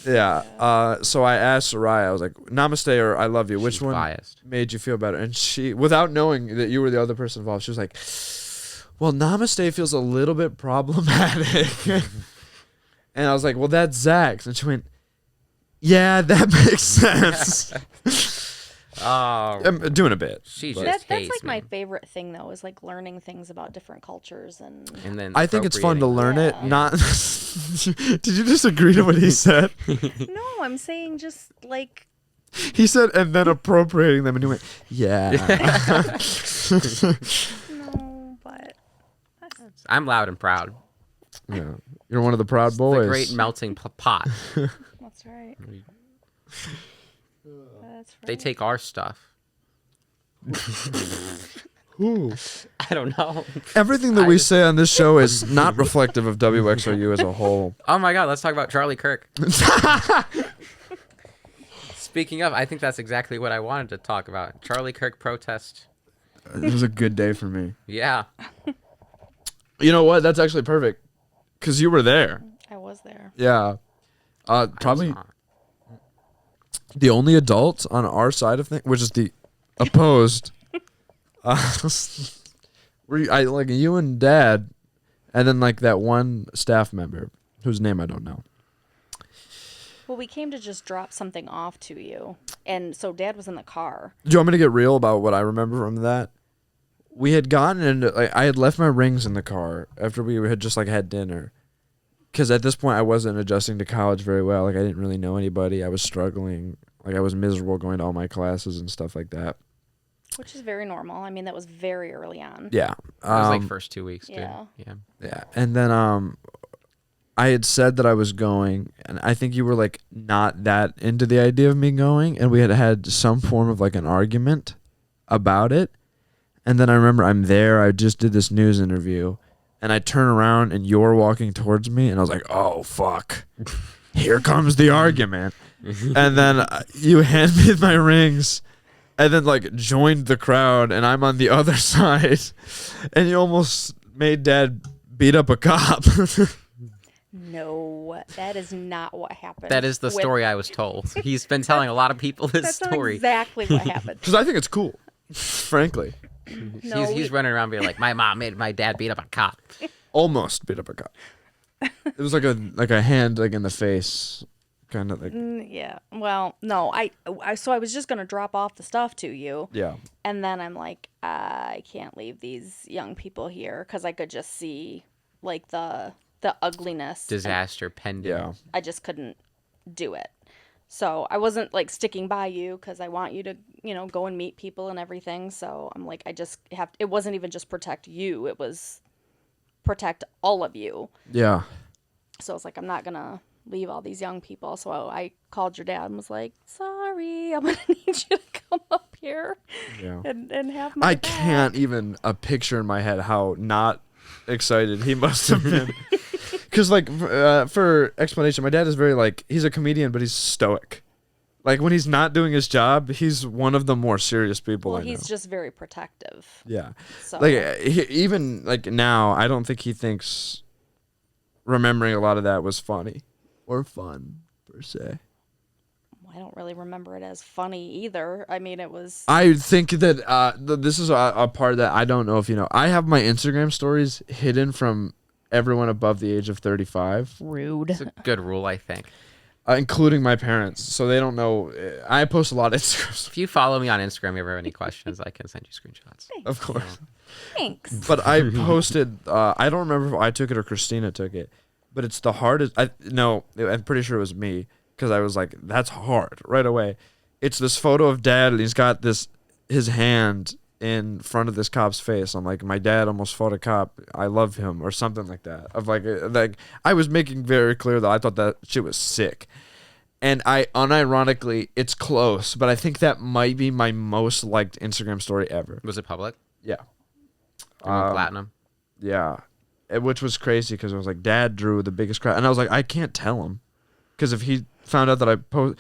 Yeah. So I asked Soraya, I was like, "Namaste" or "I love you"? Which She's one biased. made you feel better? And she, without knowing that you were the other person involved, she was like, "Well, Namaste feels a little bit problematic." And I was like, "Well, that's Zach's," and she went, "Yeah, that makes sense." Oh, I'm doing a bit. she but- just That's hates like me. my favorite thing though, is like learning things about different cultures and And then I think it's fun to learn it. Yeah. Not. Did you disagree to what he said? no, I'm saying just like He said, and then appropriating them, and he went, "Yeah." no, but I'm loud and proud. Yeah. You're one of the proud boys. The great melting pot. that's right. That's right. They take our stuff. Ooh. I don't know. Everything that we say on this show is not reflective of WXRU as a whole. Oh my God, let's talk about Charlie Kirk. Speaking of, I think that's exactly what I wanted to talk about. Charlie Kirk protest. It was a good day for me. Yeah. You know what? That's actually perfect. Because you were there. I was there. Yeah. I was Probably not. the only adults on our side of things, which is the opposed. Like you and Dad, and then like that one staff member whose name I don't know. Well, we came to just drop something off to you, and so Dad was in the car. Do you want me to get real about what I remember from that? We had gotten into, like, I had left my rings in the car after we had just like had dinner. Because at this point I wasn't adjusting to college very well. Like I didn't really know anybody. I was struggling. Like I was miserable going to all my classes and stuff like that. Which is very normal. I mean, that was very early on. Yeah. It was like first 2 weeks, dude. yeah. Yeah. Yeah. And then I had said that I was going, and I think you were like not that into the idea of me going, and we had had some form of like an argument about it. And then I remember I'm there, I just did this news interview, and I turn around and you're walking towards me, and I was like, "Oh fuck. Here comes the argument." And then you hand me my rings and then like joined the crowd, and I'm on the other side, and you almost made Dad beat up a cop. No, that is not what happened. That is the with- story I was told. He's been telling a lot of people this That's not story. exactly what happened. Because I think it's cool, frankly. No, he's running around being like, my mom made my dad beat up a cop. Almost beat up a cop. It was like a hand like in the face, kind of like. yeah. Well, no, I so I was just gonna drop off the stuff to you, Yeah. and then I'm like, I can't leave these young people here because I could just see like the ugliness. Disaster pending. Yeah. I just couldn't do it. So I wasn't like sticking by you because I want you to, go and meet people and everything. So I'm like, I just have. It wasn't even just protect you; it was protect all of you. Yeah. So I was like, I'm not gonna leave all these young people. So I called your dad and was like, sorry, I'm gonna need you to come up here Yeah. and have my I back. can't even picture in my head how not excited he must have been. Because, like, for explanation, my dad is very, like, he's a comedian, but he's stoic. Like when he's not doing his job, he's one of the more serious people Well, I know. he's just very protective. Yeah. So Like even like now, I don't think he thinks remembering a lot of that was funny or fun per se. I don't really remember it as funny either. I mean, it was. I think that this is a part that I don't know if you know. I have my Instagram stories hidden from everyone above the age of 35, Rude. It's a good rule, I think. Including my parents, so they don't know. I post a lot of Instagram. If you follow me on Instagram, if you ever have any questions, I can send you screenshots. Of course. Thanks. But I posted. I don't remember if I took it or Christina took it, but it's the hardest. I'm pretty sure it was me because I was like, "That's hard" right away. It's this photo of Dad, and he's got his hand in front of this cop's face. I'm like, "My dad almost fought a cop. I love him," or something like that. Of like I was making very clear that I thought that shit was sick. And I unironically, it's close, but I think that might be my most liked Instagram story ever. Was it public? Yeah. It went platinum? Yeah. Which was crazy because it was like, Dad drew the biggest crowd. And I was like, I can't tell him. Because if he found out that I post,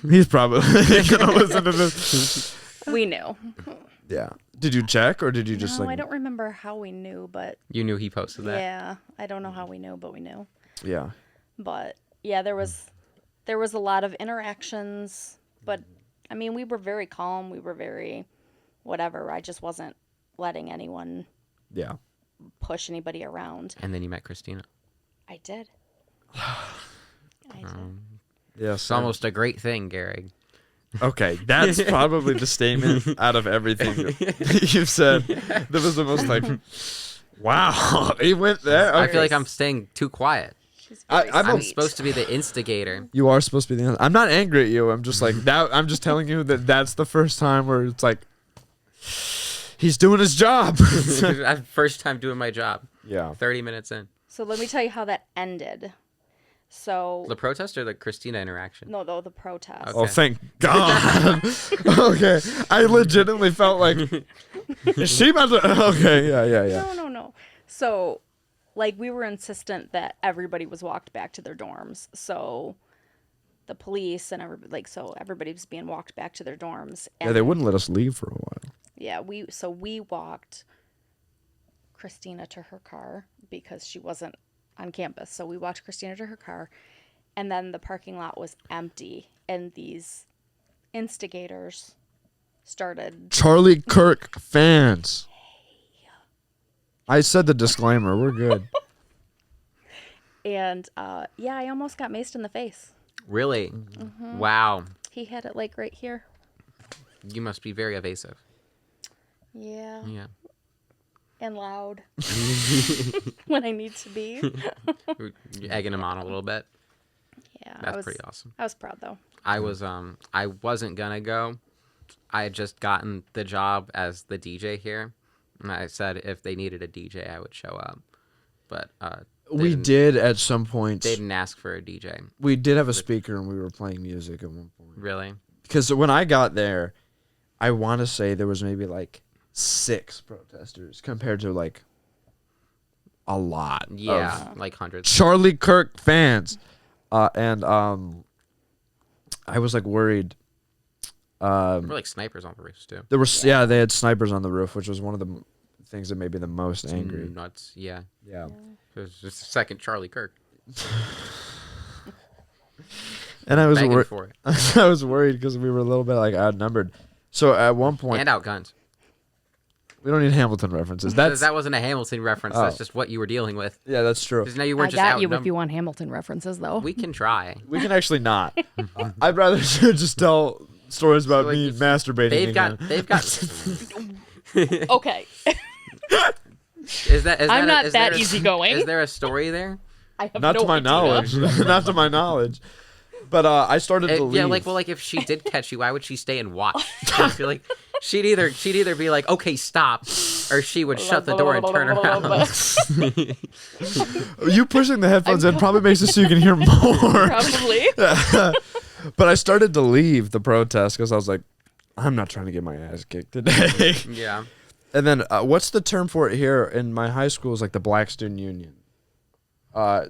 he's probably going to listen to this. We knew. Yeah. Did you check or did you just No, like. I don't remember how we knew, but You knew he posted that? yeah, I don't know how we knew, but we knew. Yeah. But yeah, there was a lot of interactions, but I mean, we were very calm. We were very whatever. I just wasn't letting anyone Yeah. push anybody around. And then you met Christina. I did. I did. Yeah. It's almost a great thing, Gehrig. Okay, that's probably the statement out of everything you've said. That was the most like, wow, he went there. I Okay. feel like I'm staying too quiet. She's very I'm I'm sweet. supposed to be the instigator. You are supposed to be the. I'm not angry at you. I'm just like that. I'm just telling you that that's the first time where it's like he's doing his job. First time doing my job. Yeah. 30 minutes in. So let me tell you how that ended. So The protest or the Christina interaction? no, though the protest. Okay. Oh, thank God. Okay, I legitimately felt like is she about to? Okay, yeah. No. So, like, we were insistent that everybody was walked back to their dorms. So, the police and everybody was being walked back to their dorms. And Yeah, they wouldn't let us leave for a while. Yeah, we walked Christina to her car because she wasn't on campus. So we walked Christina to her car, and then the parking lot was empty, and these instigators started. Charlie Kirk fans. I said the disclaimer. We're good. And yeah, I almost got maced in the face. Really? Mm-hmm. Wow. He had it like right here. You must be very evasive. Yeah. Yeah. And loud when I need to be. You're egging him on a little bit. Yeah, That's pretty awesome. I was proud though. I wasn't gonna go. I had just gotten the job as the DJ here, and I said if they needed a DJ, I would show up. But We did at some point. they didn't ask for a DJ. We did have a speaker and we were playing music at one point. Really? Because when I got there, I want to say there was maybe like 6 protesters compared to like a lot. Yeah, Of like hundreds. Charlie Kirk fans. And I was like worried. There were like snipers on the roofs too. There were they had snipers on the roof, which was one of the things that made me the most angry. Nuts. Yeah. Yeah. It was just a second Charlie Kirk. And I was Begging worried. for it. I was worried because we were a little bit like outnumbered. So at one point, And outgunned. we don't need Hamilton references. That's That wasn't a Hamilton reference. Oh. That's just what you were dealing with. yeah, that's true. Because now you I weren't just got you if outnumbered. you want Hamilton references though. We can try. We can actually not. I'd rather just tell stories about Like, me masturbating. They've again. got. Okay. Is that? I'm not is that there a- easygoing. Is there a story there? I have Not no to my idea. knowledge. Not to my knowledge. But I started to leave. Yeah, like if she did catch you, why would she stay and watch? I feel like she'd either be like, okay, stop, or she would shut the door and turn around. You pushing the headphones in probably makes it so you can hear more. Probably. But I started to leave the protest because I was like, I'm not trying to get my ass kicked today. Yeah. And then what's the term for it here in my high school is like the Black Student Union.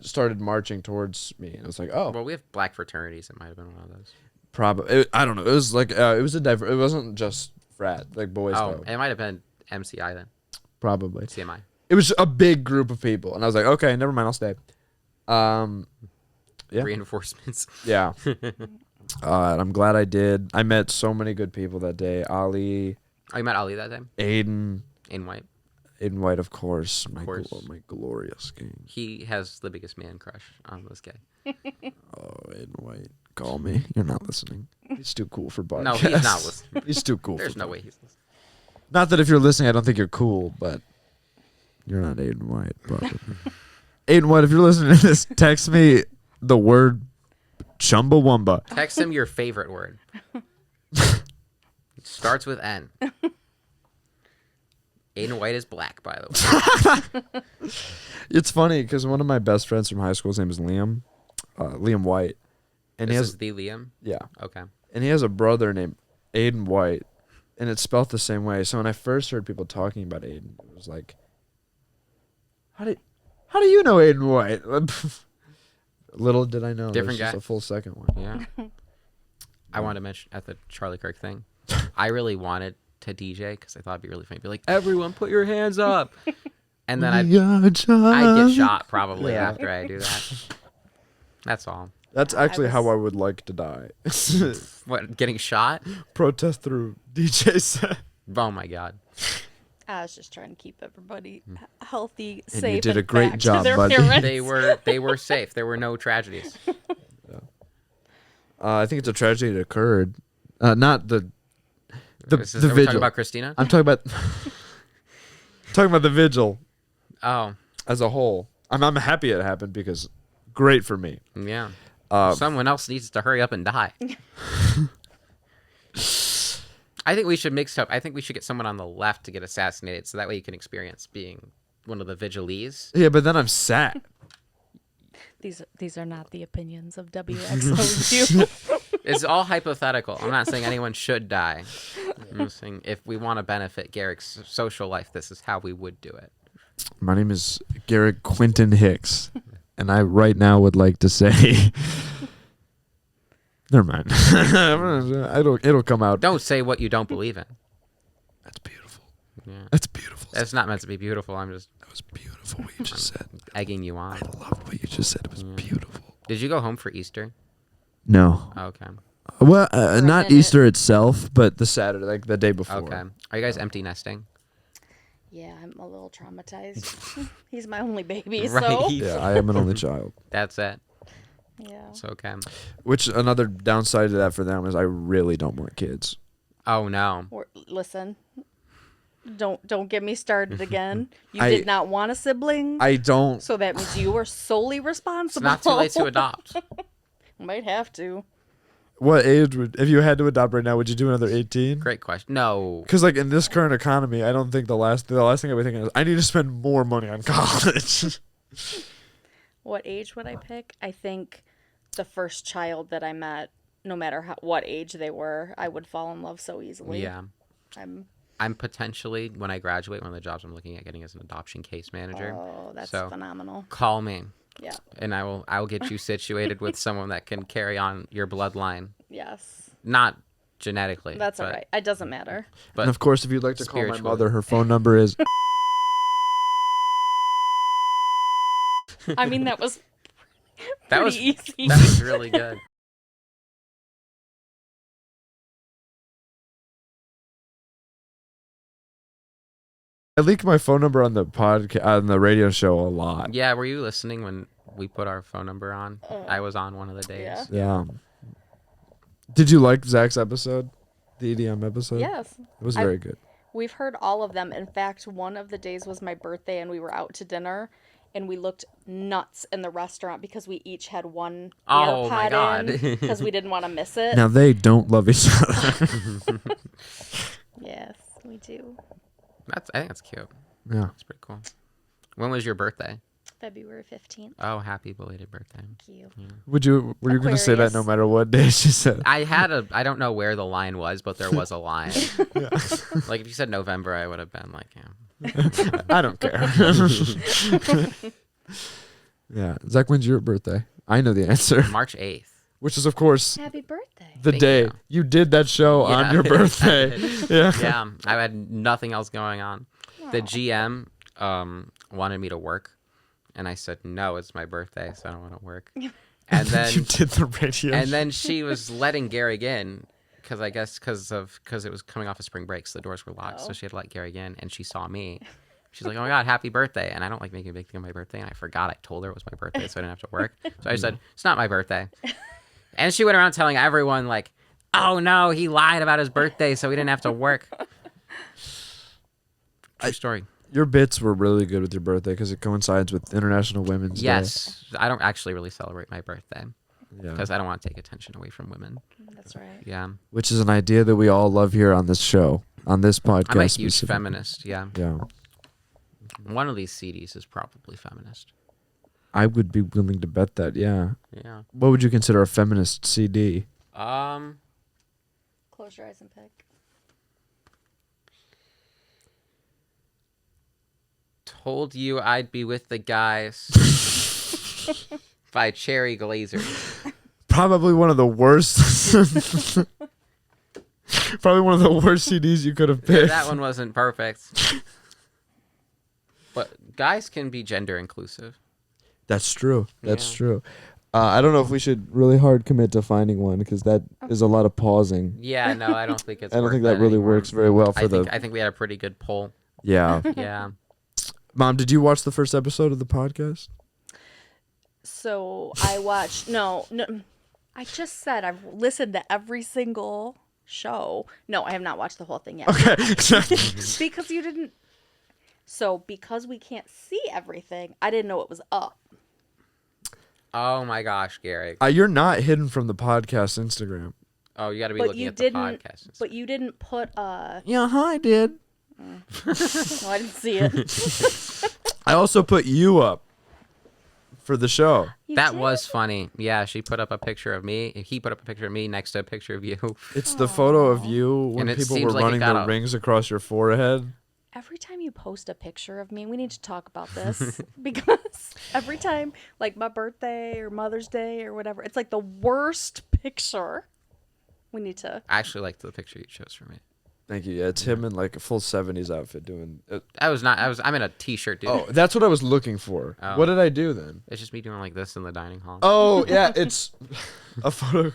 Started marching towards me, and I was like, oh. Well, we have black fraternities. It might have been one of those. Probably. I don't know. It was like it was a it wasn't just frat like boys. Oh, though. it might have been MCI then. Probably. CMI. It was a big group of people, and I was like, okay, never mind, I'll stay. Yeah. Reinforcements. Yeah. And I'm glad I did. I met so many good people that day. Ali, Oh, you met Ali that day? Aiden, In white. Aiden White, of course. course. My glorious king. He has the biggest man crush on this guy. Oh, Aiden White, call me. You're not listening. He's too cool for podcasts. No, he's not listening. He's too cool. There's for no way he's listening. Not that if you're listening, I don't think you're cool, but you're not Aiden White, probably. Aiden White, if you're listening to this, text me the word Chumbawamba. Text him your favorite word. It starts with N. Aiden White is black, by the way. It's funny because one of my best friends from high school, his name is Liam, Liam White, and This he has is the Liam? yeah, Okay. and he has a brother named Aiden White, and it's spelled the same way. So when I first heard people talking about Aiden, it was like, how do you know Aiden White? Little did I know, Different there's guy. just a full second one. Yeah. I wanted to mention at the Charlie Kirk thing, I really wanted to DJ because I thought it'd be really funny. Be like, everyone put your hands up. And then I'd get shot probably Yeah. after I do that. That's all. That's actually was- how I would like to die. What, getting shot? Protest through DJ set. Oh my God. I was just trying to keep everybody healthy, And safe, you did a great back to job, their buddy. parents. They were safe. There were no tragedies. I think it's a tragedy that occurred. Not the Are we vigil. talking about Christina? I'm talking about the vigil Oh, as a whole. I'm happy it happened because great for me. yeah. Uh, Someone else needs to hurry up and die. I think we should mix up. I think we should get someone on the left to get assassinated, so that way you can experience being one of the vigilees. yeah, but then I'm sad. These are not the opinions of WXOU. It's all hypothetical. I'm not saying anyone should die. I'm just saying if we want to benefit Gehrig's social life, this is how we would do it. My name is Garrett Quinton Hicks, and I right now would like to say, never mind. It'll come out. Don't say what you don't believe in. That's beautiful. Yeah. That's beautiful. That's not meant to be beautiful. I'm just That was beautiful what you just said. egging you on. I loved what you just said. It was beautiful. Did you go home for Easter? No. Oh, okay. Well, a not minute. Easter itself, but the Saturday, like the day before. Okay. Are you guys empty nesting? Yeah, I'm a little traumatized. He's my only baby, Right. so Yeah, I am an only child. That's it. yeah. It's okay. Which another downside to that for them is I really don't want kids. Oh no. Listen, don't get me started again. You I- did not want a sibling, I don't. so that means you were solely It's responsible. not too late to adopt. Might have to. What age would, if you had to adopt right now, would you do another 18? Great question. No. Because like in this current economy, I don't think the last thing I'd be thinking is I need to spend more money on college. What age would I pick? I think the first child that I met, no matter what age they were, I would fall in love so easily. Yeah. I'm potentially, when I graduate, one of the jobs I'm looking at getting is an adoption case manager. Oh, that's So- phenomenal. Call me, Yeah. and I will get you situated with someone that can carry on your bloodline. Yes. Not genetically. That's all but- right. It doesn't matter. But And of course, if you'd like to call my spiritually. mother, her phone number is. I mean, that was that pretty was easy. that was really good. I leak my phone number on the podcast on the radio show a lot. Yeah, were you listening when we put our phone number on? I was on one of the days. Yeah. Yeah. Did you like Zach's episode, the EDM episode? Yes. It was I- very good. We've heard all of them. In fact, one of the days was my birthday, and we were out to dinner, and we looked nuts in the restaurant because we each had one Oh, my AirPod God. in because we didn't want to miss it. Now they don't love each other. Yes, we do. I think that's cute. Yeah. That's pretty cool. When was your birthday? February 15th. Oh, happy belated birthday. Thank you. Were you going to say that no Aquarius. matter what day she said? I don't know where the line was, but there was a line. Like if you said November, I would have been like, yeah. I don't care. Yeah. Zach, when's your birthday? I know the answer. March 8th. which is of course Happy birthday. the Thank day you. you did that show on Yeah. your birthday. Yeah. Yeah, I had nothing else going on. The Aw. GM wanted me to work, and I said no. It's my birthday, so I don't want to work. And then you did the radio. and then she was letting Gehrig in because I guess because it was coming off of spring break, so the doors were locked. So Oh. she had to let Gehrig in, and she saw me. She's like, "Oh my god, happy birthday!" And I don't like making a big thing of my birthday, and I forgot I told her it was my birthday, so I didn't have to work. So I said, "It's not my birthday," and she went around telling everyone like, "Oh no, he lied about his birthday, so he didn't have to work." True story. Your bits were really good with your birthday because it coincides with International Women's Day. Yes, I don't actually really celebrate my birthday Yeah. because I don't want to take attention away from women. That's right. Yeah, Which is an idea that we all love here on this show, on this podcast. I'm a huge specifically. feminist. Yeah, Yeah. one of these CDs is probably feminist. I would be willing to bet that, yeah. Yeah. What would you consider a feminist CD? Close your eyes and pick. Told you I'd be with the guys by Cherry Glazer. Probably one of the worst. Probably one of the worst CDs you could have picked. That one wasn't perfect. But guys can be gender inclusive. That's true. That's Yeah. true. I don't know if we should really hard commit to finding one because that is a lot of pausing. Yeah, no, I don't think it's I don't worth think that really anymore. works very well for I think we had a pretty good poll. Yeah. Yeah. Mom, did you watch the first episode of the podcast? So I watched. No. I just said I've listened to every single show. No, I have not watched the whole thing yet. Okay. Because you didn't. So because we can't see everything, I didn't know it was up. Oh my gosh, Gehrig. You're not hidden from the podcast Instagram. Oh, you got to be But looking you at the didn't. podcast. But you didn't put Yeah, I did. No, I didn't see it. I also put you up for the show. You That did? was funny. Yeah, she put up a picture of me. He put up a picture of me next to a picture of you. It's the photo of you when And it people seems were like it running got the a- rings across your forehead. Every time you post a picture of me, we need to talk about this because every time, like my birthday or Mother's Day or whatever, it's like the worst picture. We need to. I actually liked the picture you chose for me. Thank you. Yeah, it's him in like a full 70s outfit doing it. I'm in a t-shirt, dude. Oh, that's what I was looking for. Oh. What did I do then? It's just me doing like this in the dining hall. Oh, yeah, it's a photo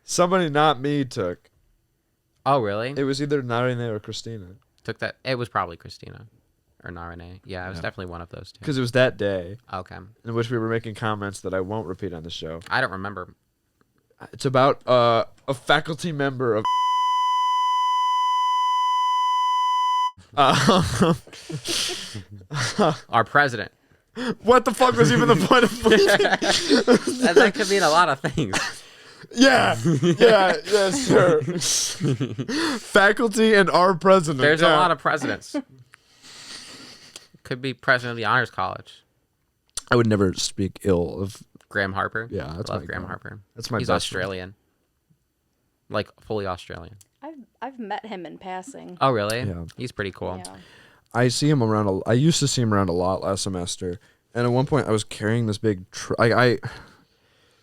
somebody not me took. Oh, really? It was either Narine or Christina. Took that. It was probably Christina or Narine. Yeah, it was Yeah. definitely one of those two. Because it was that day Okay. in which we were making comments that I won't repeat on the show. I don't remember. It's about a faculty member of. Our president. What the fuck was even the point of bleeping? And that could mean a lot of things. Yeah, sure. Faculty and our president. There's yeah. a lot of presidents. Could be president of the honors college. I would never speak ill of. Graham Harper. Yeah, that's Love my Graham guy. Harper. That's my He's best friend. Australian. Like fully Australian. I've met him in passing. Oh, really? Yeah. He's pretty cool. Yeah. I see him around. I used to see him around a lot last semester, and at one point I was carrying this big.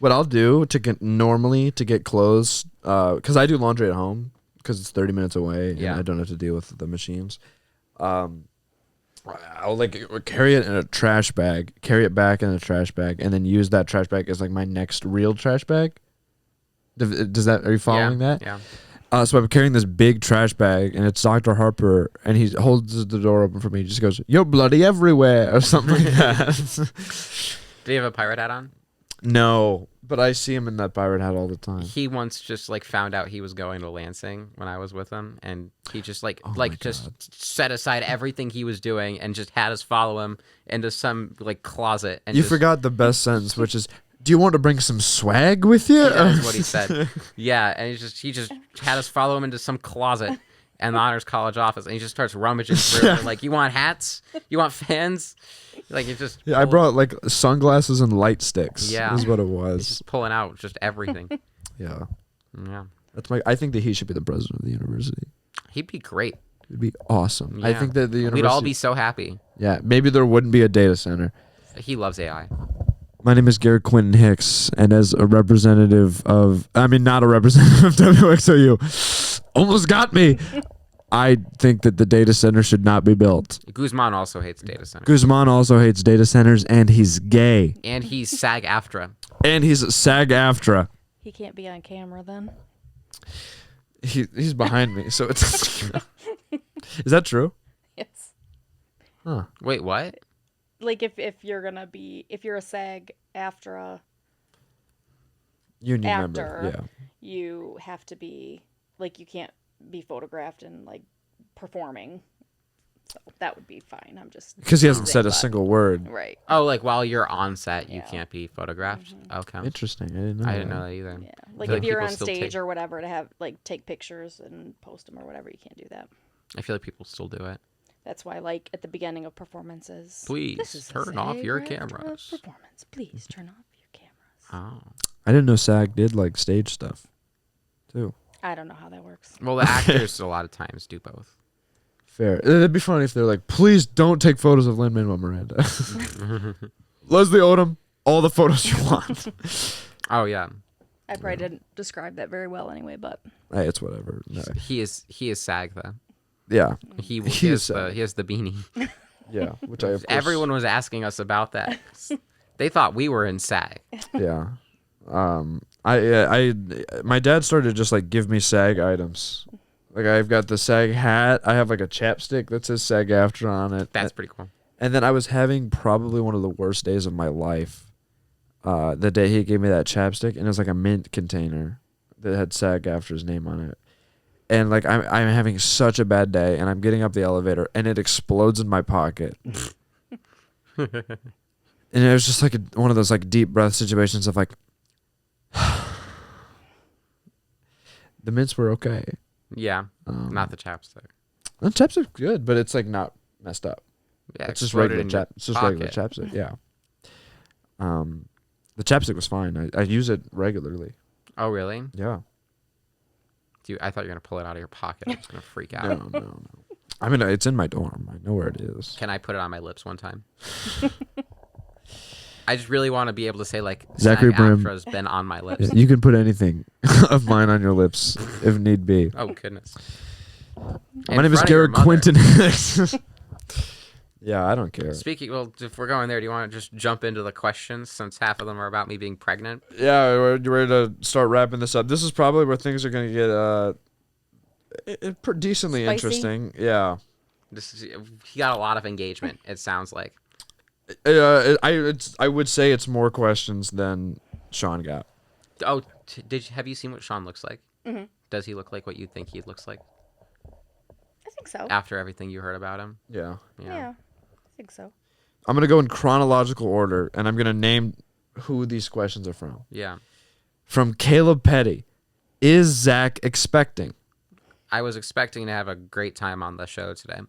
What I'll do to get clothes, because I do laundry at home, because it's 30 minutes away, and Yeah. I don't have to deal with the machines. I'll like carry it in a trash bag, carry it back in a trash bag, and then use that trash bag as like my next real trash bag. Does that? Are you following that? Yeah. So I'm carrying this big trash bag, and it's Dr. Harper, and he holds the door open for me. He just goes, "You're bloody everywhere," or something like that. Did he have a pirate hat on? No, but I see him in that pirate hat all the time. He once just like found out he was going to Lansing when I was with him, and he just Oh my just God. set aside everything he was doing and just had us follow him into some like closet. And You just, forgot the best sentence, which is, "Do you want to bring some swag with you?" That's what he said. Yeah, and he just had us follow him into some closet and the honors college office, and he just starts rummaging through. Yeah. Like, you want hats? You want fans? Like, it's just Yeah, I brought like sunglasses and light sticks. Yeah. is what it he's was. just pulling out just everything. Yeah, Yeah, that's my. I think that he should be the president of the university. he'd be great. It'd be awesome. I Yeah. think that the university. We'd all be so happy. Yeah, maybe there wouldn't be a data center. He loves AI. My name is Gehr Quentin Hicks, and as a representative of, not a representative of WXOU, almost got me. I think that the data center should not be built. Guzman also hates data centers. Guzman also hates data centers, and he's gay. And he's SAG-AFTRA. And he's SAG-AFTRA. He can't be on camera then. He's behind me, so it's... Is that true? Yes. Huh. Wait, what? Like if you're a SAG after a Union actor, member, yeah. you have to be like, you can't be photographed and like performing. So that would be fine. I'm just Because he hasn't said a but- single word. Right. Oh, like while you're on set, you Yeah. can't be photographed? Okay. Interesting. I didn't know. I didn't know that either. Yeah. Like feel if like you're people on still stage take- or whatever to have like take pictures and post them or whatever, you can't do that. I feel like people still do it. That's why, like at the beginning of performances, Please this is a turn off your SAG after cameras. performance. Please turn off your cameras. Oh. I didn't know SAG did like stage stuff, too. I don't know how that works. Well, the actors a lot of times do both. Fair. It'd be funny if they're like, please don't take photos of Lin-Manuel Miranda. Leslie Odom, all the photos you want. Oh yeah, I probably didn't describe that very well anyway, but Hey, it's whatever. No. he is SAG though. Yeah. He He has is the SAG. he has the beanie. Yeah. Which I, of course, Everyone was asking us about that. They thought we were in SAG. Yeah. My dad started to just like give me SAG items. Like I've got the SAG hat. I have like a chapstick that says SAG after on it. That's pretty cool. And then I was having probably one of the worst days of my life. The day he gave me that chapstick, and it was like a mint container that had SAG after his name on it. And like I'm having such a bad day, and I'm getting up the elevator, and it explodes in my pocket. And it was just like one of those like deep breath situations of like, the mints were okay. Yeah, not the chapstick. The chapstick's good, but it's like not messed up. Yeah, It's just exploded regular in your It's just regular pocket. chapstick. Yeah. The chapstick was fine. I use it regularly. Oh really? Yeah. I thought you were gonna pull it out of your pocket. I was gonna freak out. No. I mean, it's in my dorm. I know where it is. Can I put it on my lips one time? I just really want to be able to say like Zachary Brimm. SAG-AFTRA's been on my lips. You can put anything of mine on your lips if need be. Oh goodness. My name is Gehr Quentin. Yeah, I don't care. Speaking, well, if we're going there, do you want to just jump into the questions since half of them are about me being pregnant? Yeah, we're ready to start wrapping this up. This is probably where things are going to get decently Spicy? interesting. Yeah. He got a lot of engagement. It sounds like. I would say it's more questions than Sean got. Oh, have you seen what Sean looks like? Mhm. Does he look like what you think he looks like I think so. after everything you heard about him? Yeah. Yeah, I think so. I'm going to go in chronological order, and I'm going to name who these questions are from. Yeah. From Caleb Petty. Is Zach expecting? I was expecting to have a great time on the show today.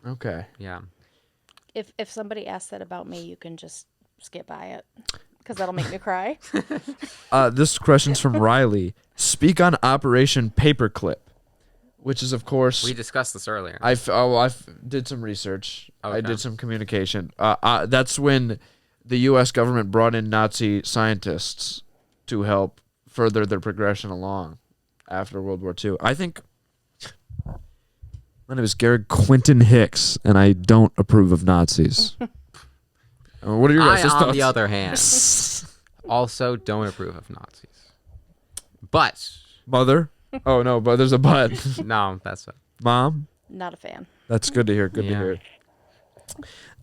Okay. Yeah. If somebody asks that about me, you can just skip by it because that'll make me cry. This question's from Riley. Speak on Operation Paperclip, which is, of course... We discussed this earlier. I did some research. I Okay. did some communication. That's when the U.S. government brought in Nazi scientists to help further their progression along after World War II. I think... My name is Gehr Quentin Hicks, and I don't approve of Nazis. What are your guys' thoughts? on the other hand, also don't approve of Nazis. But, Mother? Oh, no, but there's a but. no, that's it. Mom? Not a fan. That's good to hear. Good to Yeah. hear.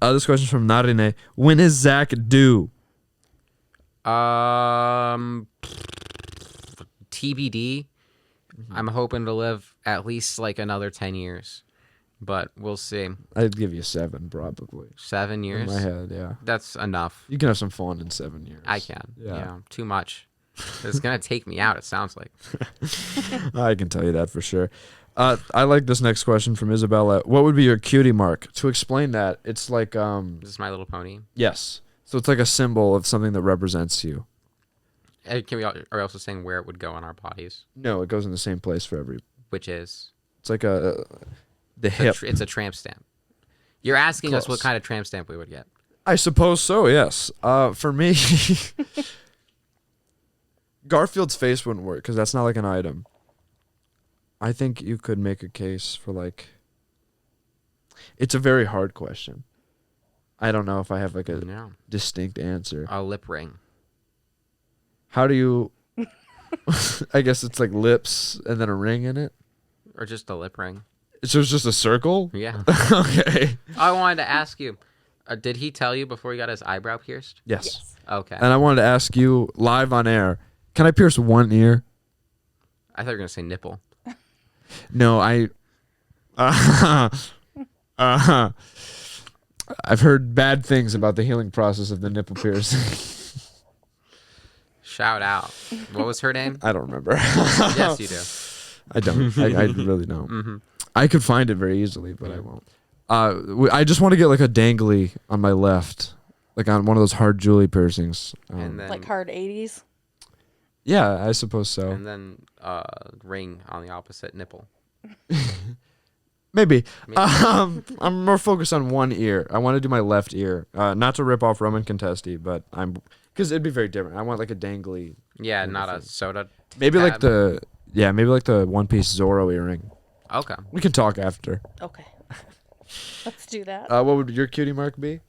This question's from Narine. When is Zach due? TBD. I'm hoping to live at least like another 10 years, but we'll see. I'd give you 7, probably. 7 In years. my head, yeah. That's enough. You can have some fun in 7 years. I can. Yeah. Yeah. Too much. It's gonna take me out. It sounds like. I can tell you that for sure. I like this next question from Isabella. What would be your cutie mark? To explain that, it's like This is My Little Pony. yes. So it's like a symbol of something that represents you. Are we also saying where it would go on our bodies? No, it goes in the same place for every. Which is It's like the hip. it's a tramp stamp. You're asking us what Close. kind of tramp stamp we would get. I suppose so, yes. For me, Garfield's face wouldn't work because that's not like an item. I think you could make a case for like. It's a very hard question. I don't know if I have like a No. distinct answer. A lip ring. How do you? I guess it's like lips and then a ring in it. Or just a lip ring. So it's just a circle. Yeah. Okay. I wanted to ask you, did he tell you before he got his eyebrow pierced? Yes. Okay. And I wanted to ask you live on air. Can I pierce one ear? I thought you were going to say nipple. No, I've heard bad things about the healing process of the nipple piercing. Shout out. What was her name? I don't remember. Yes, you do. I don't. I really don't. Mm-hmm. I could find it very easily, but I won't. I just want to get like a dangly on my left, like on one of those hard jewelry piercings. And then, Like hard 80s. Yeah, I suppose so. and then ring on the opposite nipple. Maybe. Maybe. I'm more focused on one ear. I want to do my left ear. Not to rip off Roman Contesti, but because it'd be very different. I want like a dangly. Yeah, kind of not a thing. soda. Maybe like tab. maybe like the One Piece Zoro earring. Okay. We can talk after. Okay. Let's do that. What would your cutie mark be?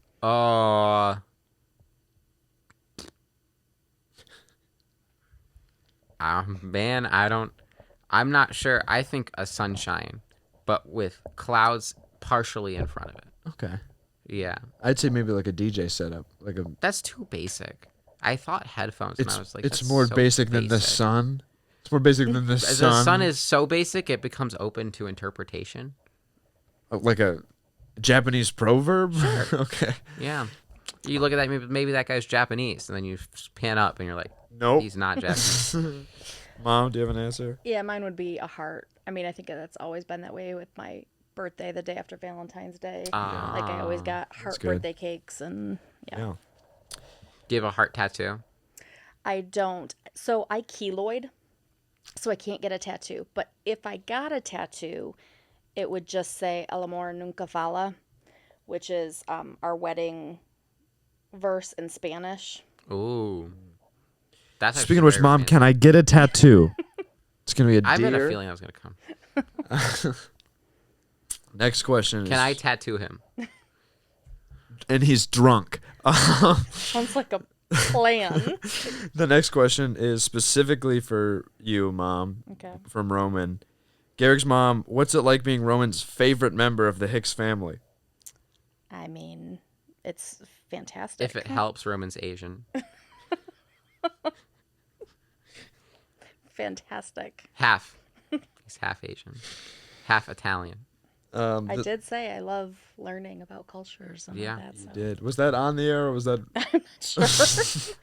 Man, I'm not sure. I think a sunshine, but with clouds partially in front of it. Okay. Yeah. I'd say maybe like a DJ setup, like a. That's too basic. I thought headphones, and I was like, It's that's more so basic than the sun. It's more basic than the sun. The sun is so basic, it becomes open to interpretation. Like a Japanese proverb. Sure. Okay. Yeah. You look at that, maybe that guy's Japanese, and then you pan up, and you're like, Nope. he's not Japanese. Mom, do you have an answer? Yeah, mine would be a heart. I mean, I think that's always been that way with my birthday, the day after Valentine's Day. Like I always got heart good. birthday cakes and Yeah. Do you have a heart tattoo? I don't. So I keloid, so I can't get a tattoo. But if I got a tattoo, it would just say El amor nunca falla, which is our wedding verse in Spanish. Ooh. That's Speaking of which, Mom, can I get a tattoo? It's gonna be a I had a deer. feeling I was going to come. Next question Can is, I tattoo him? and he's drunk. Sounds like a plan. The next question is specifically for you, Mom, Okay. from Roman. Gehrig's mom, what's it like being Roman's favorite member of the Hicks family? I mean, it's fantastic. If it helps, Roman's Asian. Fantastic. Half. He's half Asian. Half Italian. I did say I love learning about cultures and Yeah, all that. You So. did. Was that on the air or was that? Sure.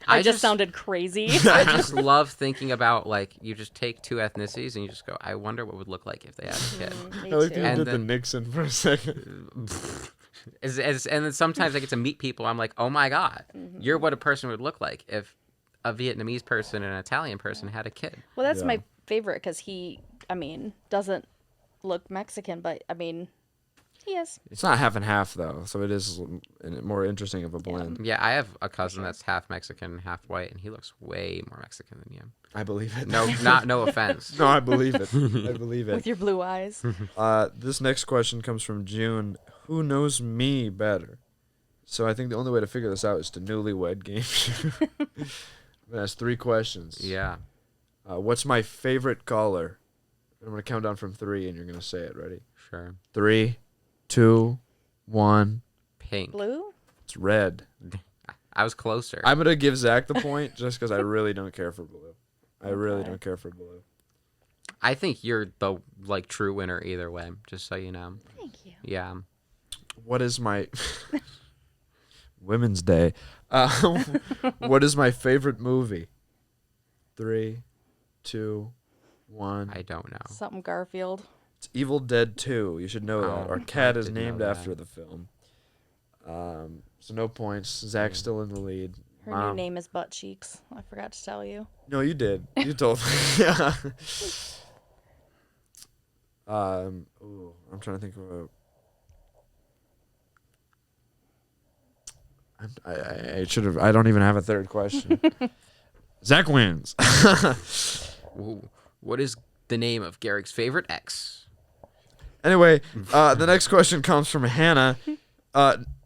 I just sounded crazy. I just love thinking about, like, you just take two ethnicities and you just go, I wonder what would look like if they had a kid. Me I like that too. you And did the then- Nixon for a second. And then sometimes I get to meet people. I'm like, oh my God, Mm-hmm. you're what a person would look like if a Vietnamese person and an Italian person had a kid. Well, that's Yeah. my favorite because he, I mean, doesn't look Mexican, but I mean, he is. It's not half and half though, so it is more interesting of a blend. Yeah, I have a cousin that's half Mexican, half white, and he looks way more Mexican than you. I believe it. No, no offense. No, I believe it. I believe With it. your blue eyes. This next question comes from June. Who knows me better? So I think the only way to figure this out is to newlywed game. That's 3 questions. Yeah. What's my favorite color? I'm gonna count down from 3, and you're gonna say it. Ready? Sure. 3, 2, 1. Pink. Blue? It's red. I was closer. I'm gonna give Zach the point just because I really don't care for blue. I really Okay. don't care for blue. I think you're the true winner either way. Just so you know. Thank you. Yeah. What is my Women's Day? What is my favorite movie? 3, 2, 1. I don't know. Something Garfield. It's Evil Dead 2. You should know that. Oh, Our cat I is did know named that. after the film. So no points. Zach's still in the lead. Her new name is Butt Cheeks. I forgot to tell you. No, you did. You told me. Yeah. Ooh, I'm trying to think of a. I should have. I don't even have a third question. Zach wins. Ooh, what is the name of Gehrig's favorite ex? Anyway, the next question comes from Hannah.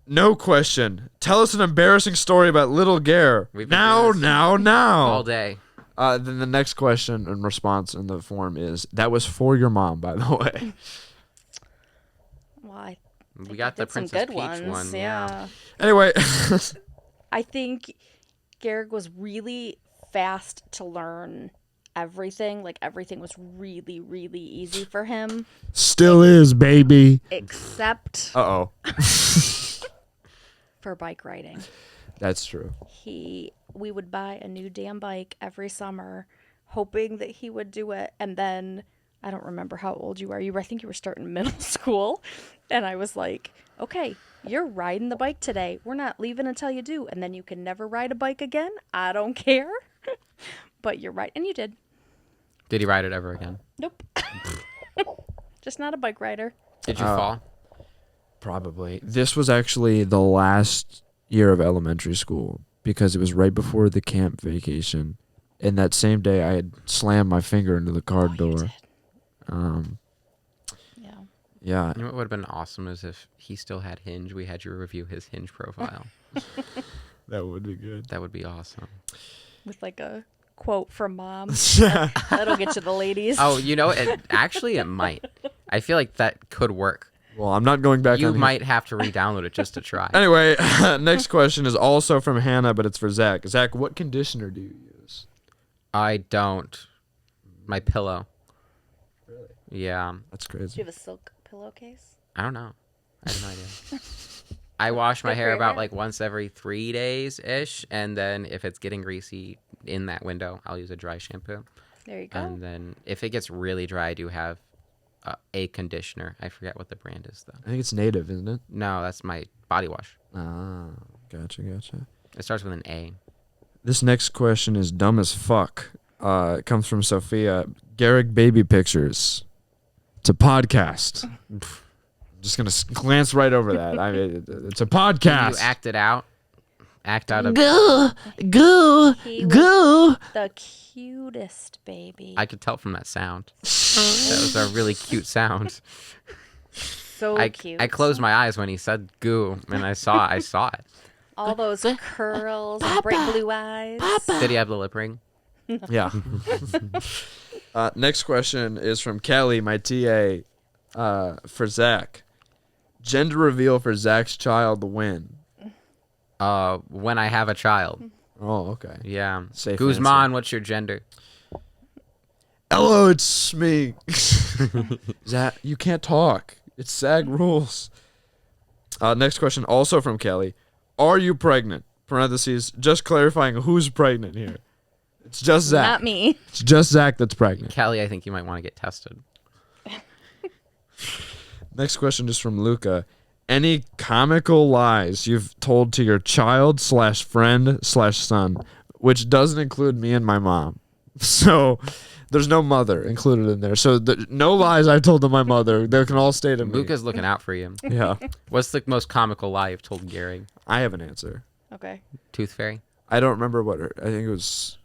No question. Tell us an embarrassing story about little Gehr. We've been doing this Now. all day. Then the next question and response in the form is, that was for your mom, by the way. Well, I We got the did some Princess good Peach ones. one. Yeah. Anyway. I think Gehrig was really fast to learn everything. Like, everything was really, really easy for him. Still is, baby. Except Uh-oh. for bike riding. That's true. We would buy a new damn bike every summer, hoping that he would do it. And then, I don't remember how old you are. I think you were starting middle school. And I was like, okay, you're riding the bike today. We're not leaving until you do. And then you can never ride a bike again. I don't care. But you're right. And you did. Did he ride it ever again? Nope. Just not a bike rider. Did you fall? Probably. This was actually the last year of elementary school because it was right before the camp vacation. And that same day, I had slammed my finger into the car door. Yeah. Yeah. You know what would have been awesome is if he still had Hinge. We had you review his Hinge profile. That would be good. That would be awesome. With like a quote from mom. Yeah. That'll get you the ladies. Oh, you know, it might. I feel like that could work. Well, I'm not going back You on might have to re-download it just to try. Anyway, next question is also from Hannah, but it's for Zach. Zach, what conditioner do you use? I don't. My pillow. Really? Yeah. That's Do crazy. you have a silk pillowcase? I don't know. I have no idea. I wash my Good for hair your about hair. like once every 3 days-ish. And then if it's getting greasy in that window, I'll use a dry shampoo. There you go. And then if it gets really dry, I do have a conditioner. I forget what the brand is, though. I think it's native, isn't it? No, that's my body wash. Ah, gotcha. It starts with an A. This next question is dumb as fuck. It comes from Sophia. Gehrig baby pictures. It's a podcast. I'm just gonna glance right over that. I mean, it's a Can podcast. you act it out? Act out of. He was the cutest baby. I could tell from that sound. That was a really cute sound. So cute. I closed my eyes when he said "goo," and I saw it. All those curls and bright blue eyes. Did he have the lip ring? Yeah. Next question is from Kelly, my TA, for Zach. Gender reveal for Zach's child when? When I have a child. Oh, okay. Yeah. Safe Guzman, answer. what's your gender? Hello, it's me. Zach, you can't talk. It's SAG rules. Next question, also from Kelly. Are you pregnant? Parentheses, just clarifying who's pregnant here. It's just Zach. Not me. It's just Zach that's pregnant. Kelly, I think you might want to get tested. Next question is from Luca. Any comical lies you've told to your child/friend/son, which doesn't include me and my mom. So there's no mother included in there. So no lies I told to my mother. They can all stay to me. Luca's looking out for you. Yeah. What's the most comical lie you've told Gehrig? I have an answer. Okay. Tooth fairy? I don't remember what her. I think it was.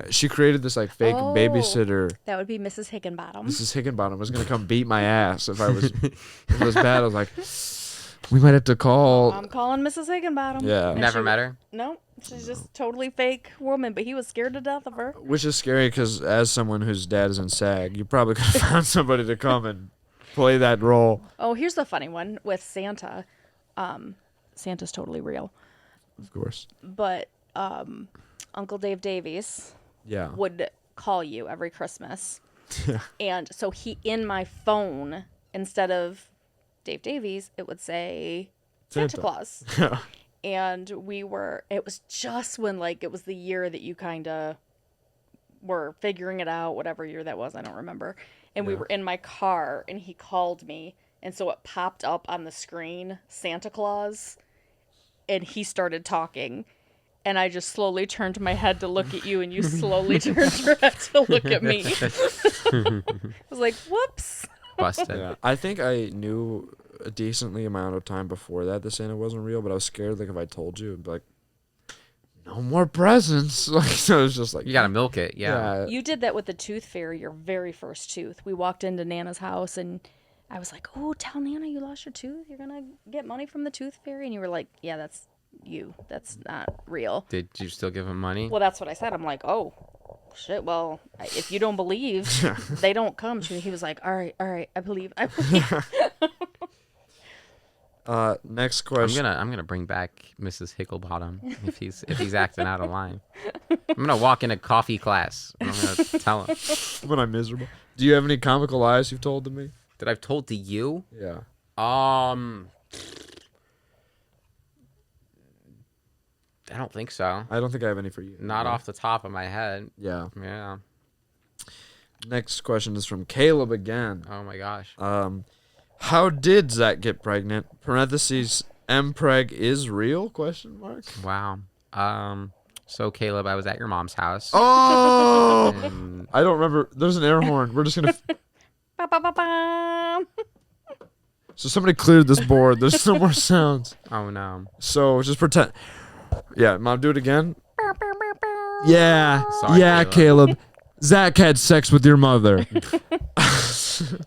She created this like fake Oh. babysitter. That would be Mrs. Higginbottom. Mrs. Higginbottom was gonna come beat my ass if it was bad. I was like, we might have to call. I'm calling Mrs. Higginbottom. Yeah. And Never she- met her? No, she's just totally fake woman, but he was scared to death of her. Which is scary because as someone whose dad is in SAG, you probably could have found somebody to come and play that role. Oh, here's the funny one with Santa. Santa's totally real, Of course. but Uncle Dave Davies Yeah. would call you every Christmas. Yeah. And so he, in my phone, instead of Dave Davies, it would say Santa Santa. Claus. Yeah. And it was just when, like, it was the year that you kind of were figuring it out, whatever year that was, I don't remember. And we were in my car, and he called me, and so it popped up on the screen, Santa Claus, and he started talking. And I just slowly turned my head to look at you, and you slowly turned your head to look at me. I was like, whoops. Busted. Yeah, I think I knew a decently amount of time before that Santa wasn't real, but I was scared like if I told you, it'd be like, no more presents. Like so, it was just like You gotta milk it. Yeah. You did that with the tooth fairy, your very first tooth. We walked into Nana's house and I was like, oh, tell Nana you lost your tooth. You're going to get money from the tooth fairy. And you were like, yeah, that's you. That's not real. Did you still give him money? Well, that's what I said. I'm like, oh, shit. Well, if you don't believe, they don't come. He was like, all right, I believe. Next question. I'm gonna bring back Mrs. Hicklebottom if he's acting out of line. I'm gonna walk into coffee class and I'm gonna tell him. When I'm miserable. Do you have any comical lies you've told to me? That I've told to you? Yeah. I don't think so. I don't think I have any for you. Not off the top of my head. Yeah. Yeah. Next question is from Caleb again. Oh my gosh. How did Zach get pregnant? Parentheses, mpreg is real? Question mark. Wow. So Caleb, I was at your mom's house. Oh! And I don't remember. There's an air horn. We're just going to... Ba-ba-ba-bam. So somebody cleared this board. There's no more sounds. oh no. So just pretend. Yeah, Mom, do it again. Yeah. Sorry, yeah, Caleb. Zach had sex with your mother.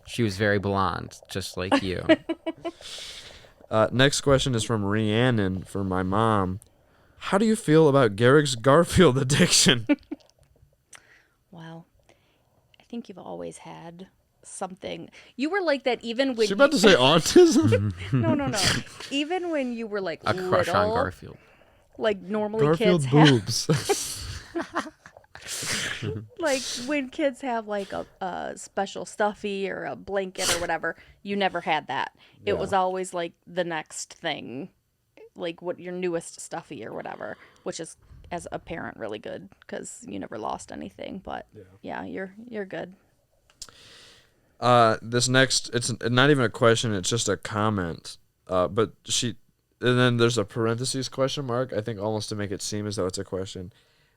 She was very blonde, just like you. Next question is from Rhiannon for my mom. How do you feel about Gehrig's Garfield addiction? Well, I think you've always had something. You were like that even when She about to say autism? No. Even when you were like A crush on little, Garfield. like normally Garfield kids have, boobs. like when kids have like a special stuffy or a blanket or whatever, you never had that. It Yeah. was always like the next thing, like what your newest stuffy or whatever, which is as a parent really good because you never lost anything. But yeah, you're good. This next, it's not even a question, it's just a comment. But and then there's a parentheses question mark, I think almost to make it seem as though it's a question.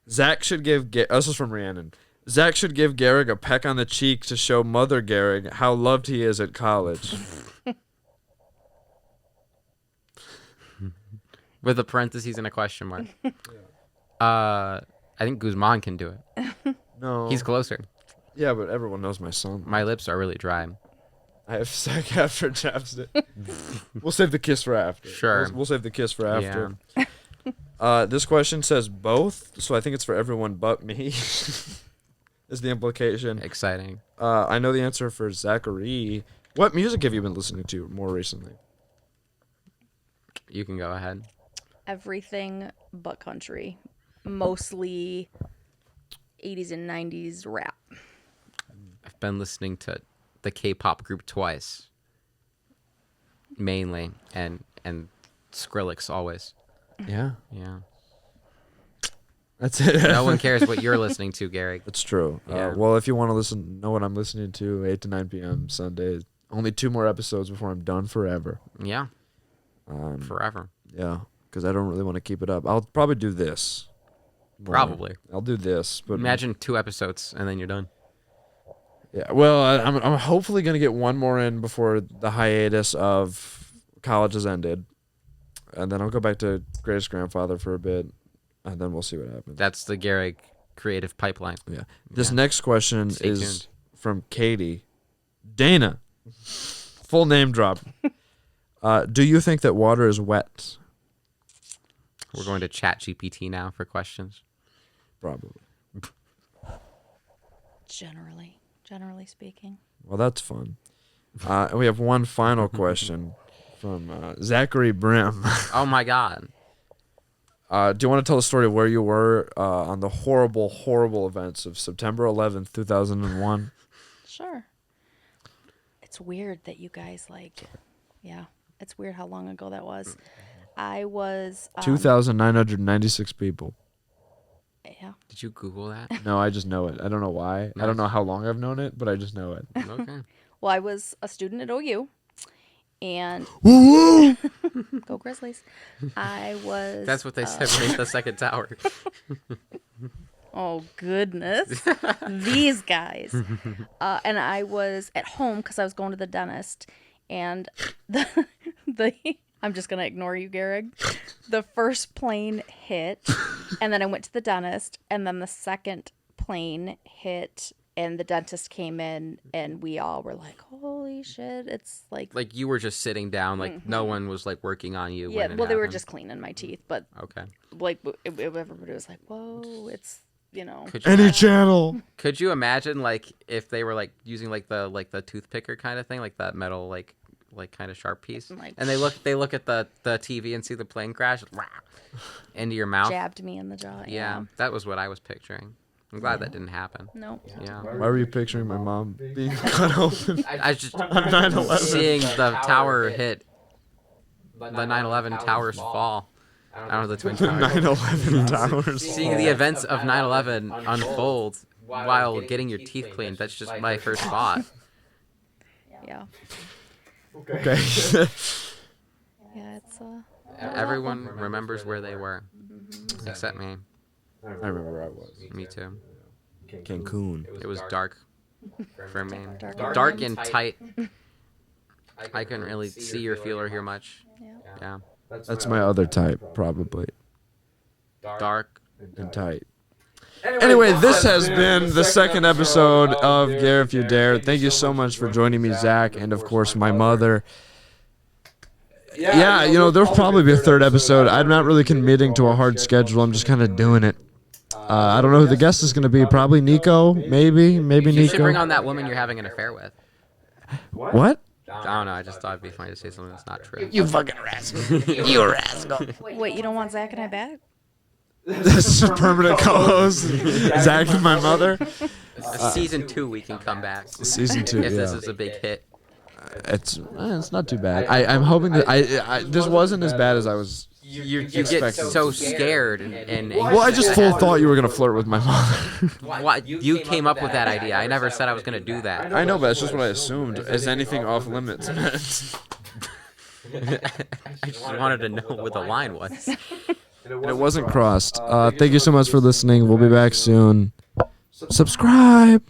Zach should give, this is from Rhiannon. Zach should give Gehrig a peck on the cheek to show Mother Gehrig how loved he is at college. With a parentheses and a question mark. I think Guzman can do it. No. He's closer. Yeah, but everyone knows my son. My lips are really dry. I have sex after chapstick. We'll save the kiss for after. Sure. We'll save the kiss for after. This question says both, so I think it's for everyone but me. Is the implication. Exciting. I know the answer for Zachary. What music have you been listening to more recently? You can go ahead. Everything but country, mostly 80s and 90s rap. I've been listening to the K-pop group Twice. Mainly. And Skrillex always. Yeah. Yeah. That's it. No one cares what you're listening to, Gehrig. That's true. Yeah. Well, if you want to know what I'm listening to, 8 to 9 p.m. Sunday. Only 2 more episodes before I'm done forever. Yeah. Forever. Yeah, because I don't really want to keep it up. I'll probably do this. more. Probably. I'll do this. But Imagine 2 episodes and then you're done. Yeah. Well, I'm hopefully gonna get one more in before the hiatus of college has ended, and then I'll go back to Greatest Grandfather for a bit, and then we'll see what happens. That's the Gehrig creative pipeline. Yeah. This Yeah. next question Stay is tuned. from Katie. Dana. Full name drop. Do you think that water is wet? We're going to ChatGPT now for questions. Probably. Generally speaking. Well, that's fun. And we have one final question from Zachary Brimm. Oh my God. Do you want to tell the story of where you were on the horrible, horrible events of September 11th, 2001? Sure. It's weird that you guys it's weird how long ago that was. I was 2,996 people. Yeah. Did you Google that? No, I just know it. I don't know why. I don't Nice. know how long I've known it, but I just know it. Okay. Well, I was a student at OU, and Woo-woo! go Grizzlies. I was. That's what they said when they hit the second tower. Oh, goodness. These guys. And I was at home because I was going to the dentist. And the I'm just going to ignore you, Gehrig. The first plane hit. And then I went to the dentist. And then the second plane hit. And the dentist came in. And we all were like, holy shit. It's like... Like you were just sitting down. Like no one was like working on you. Yeah, when well, they were happened. just cleaning my teeth. But Okay. like everybody was like, whoa, it's... You know, Any channel. Could you imagine like if they were like using like the toothpicker kind of thing, like that metal like kind of sharp piece, Like- and they look at the TV and see the plane crash into your mouth? jabbed me in the jaw. Yeah, that was what I was picturing. I'm glad that didn't happen. Nope. Yeah. Why were you picturing my mom being cut open? I was just 9/11. seeing the tower hit, the 9/11 towers fall. I don't know the Twin Towers. 9/11 towers. Seeing the events of 9/11 unfold while getting your teeth cleaned, that's just my first thought. Yeah. Okay. Yeah, it's Everyone remembers where they were, except me. I remember where I was. Me too. Cancun. It was dark for me. Dark. Dark and tight. I couldn't really see or feel or hear much. Yeah. That's my other type, probably. Dark. And tight. Anyway, this has been the second episode of Gehr If You Dare. Thank you so much for joining me, Zach, and of course my mother. Yeah, there'll probably be a third episode. I'm not really committing to a hard schedule. I'm just kind of doing it. I don't know who the guest is going to be. Probably Nico, maybe Nico. You should bring on that woman you're having an affair with. What? I don't know. I just thought it'd be funny to say something that's not true. You fucking rascal. You rascal. Wait, you don't want Zach and I back? This is permanent co-host. Zach and my mother. Season 2, we can come back. Season 2, If this yeah. is a big hit. It's not too bad. I'm hoping that this wasn't as bad as I was. You get so scared and Well, I just full thought you were gonna flirt with my mother. What? You came up with that idea. I never said I was going to do that. I know, but that's just what I assumed. Is anything off limits? I just wanted to know what the line was. And it wasn't crossed. Thank you so much for listening. We'll be back soon. Subscribe.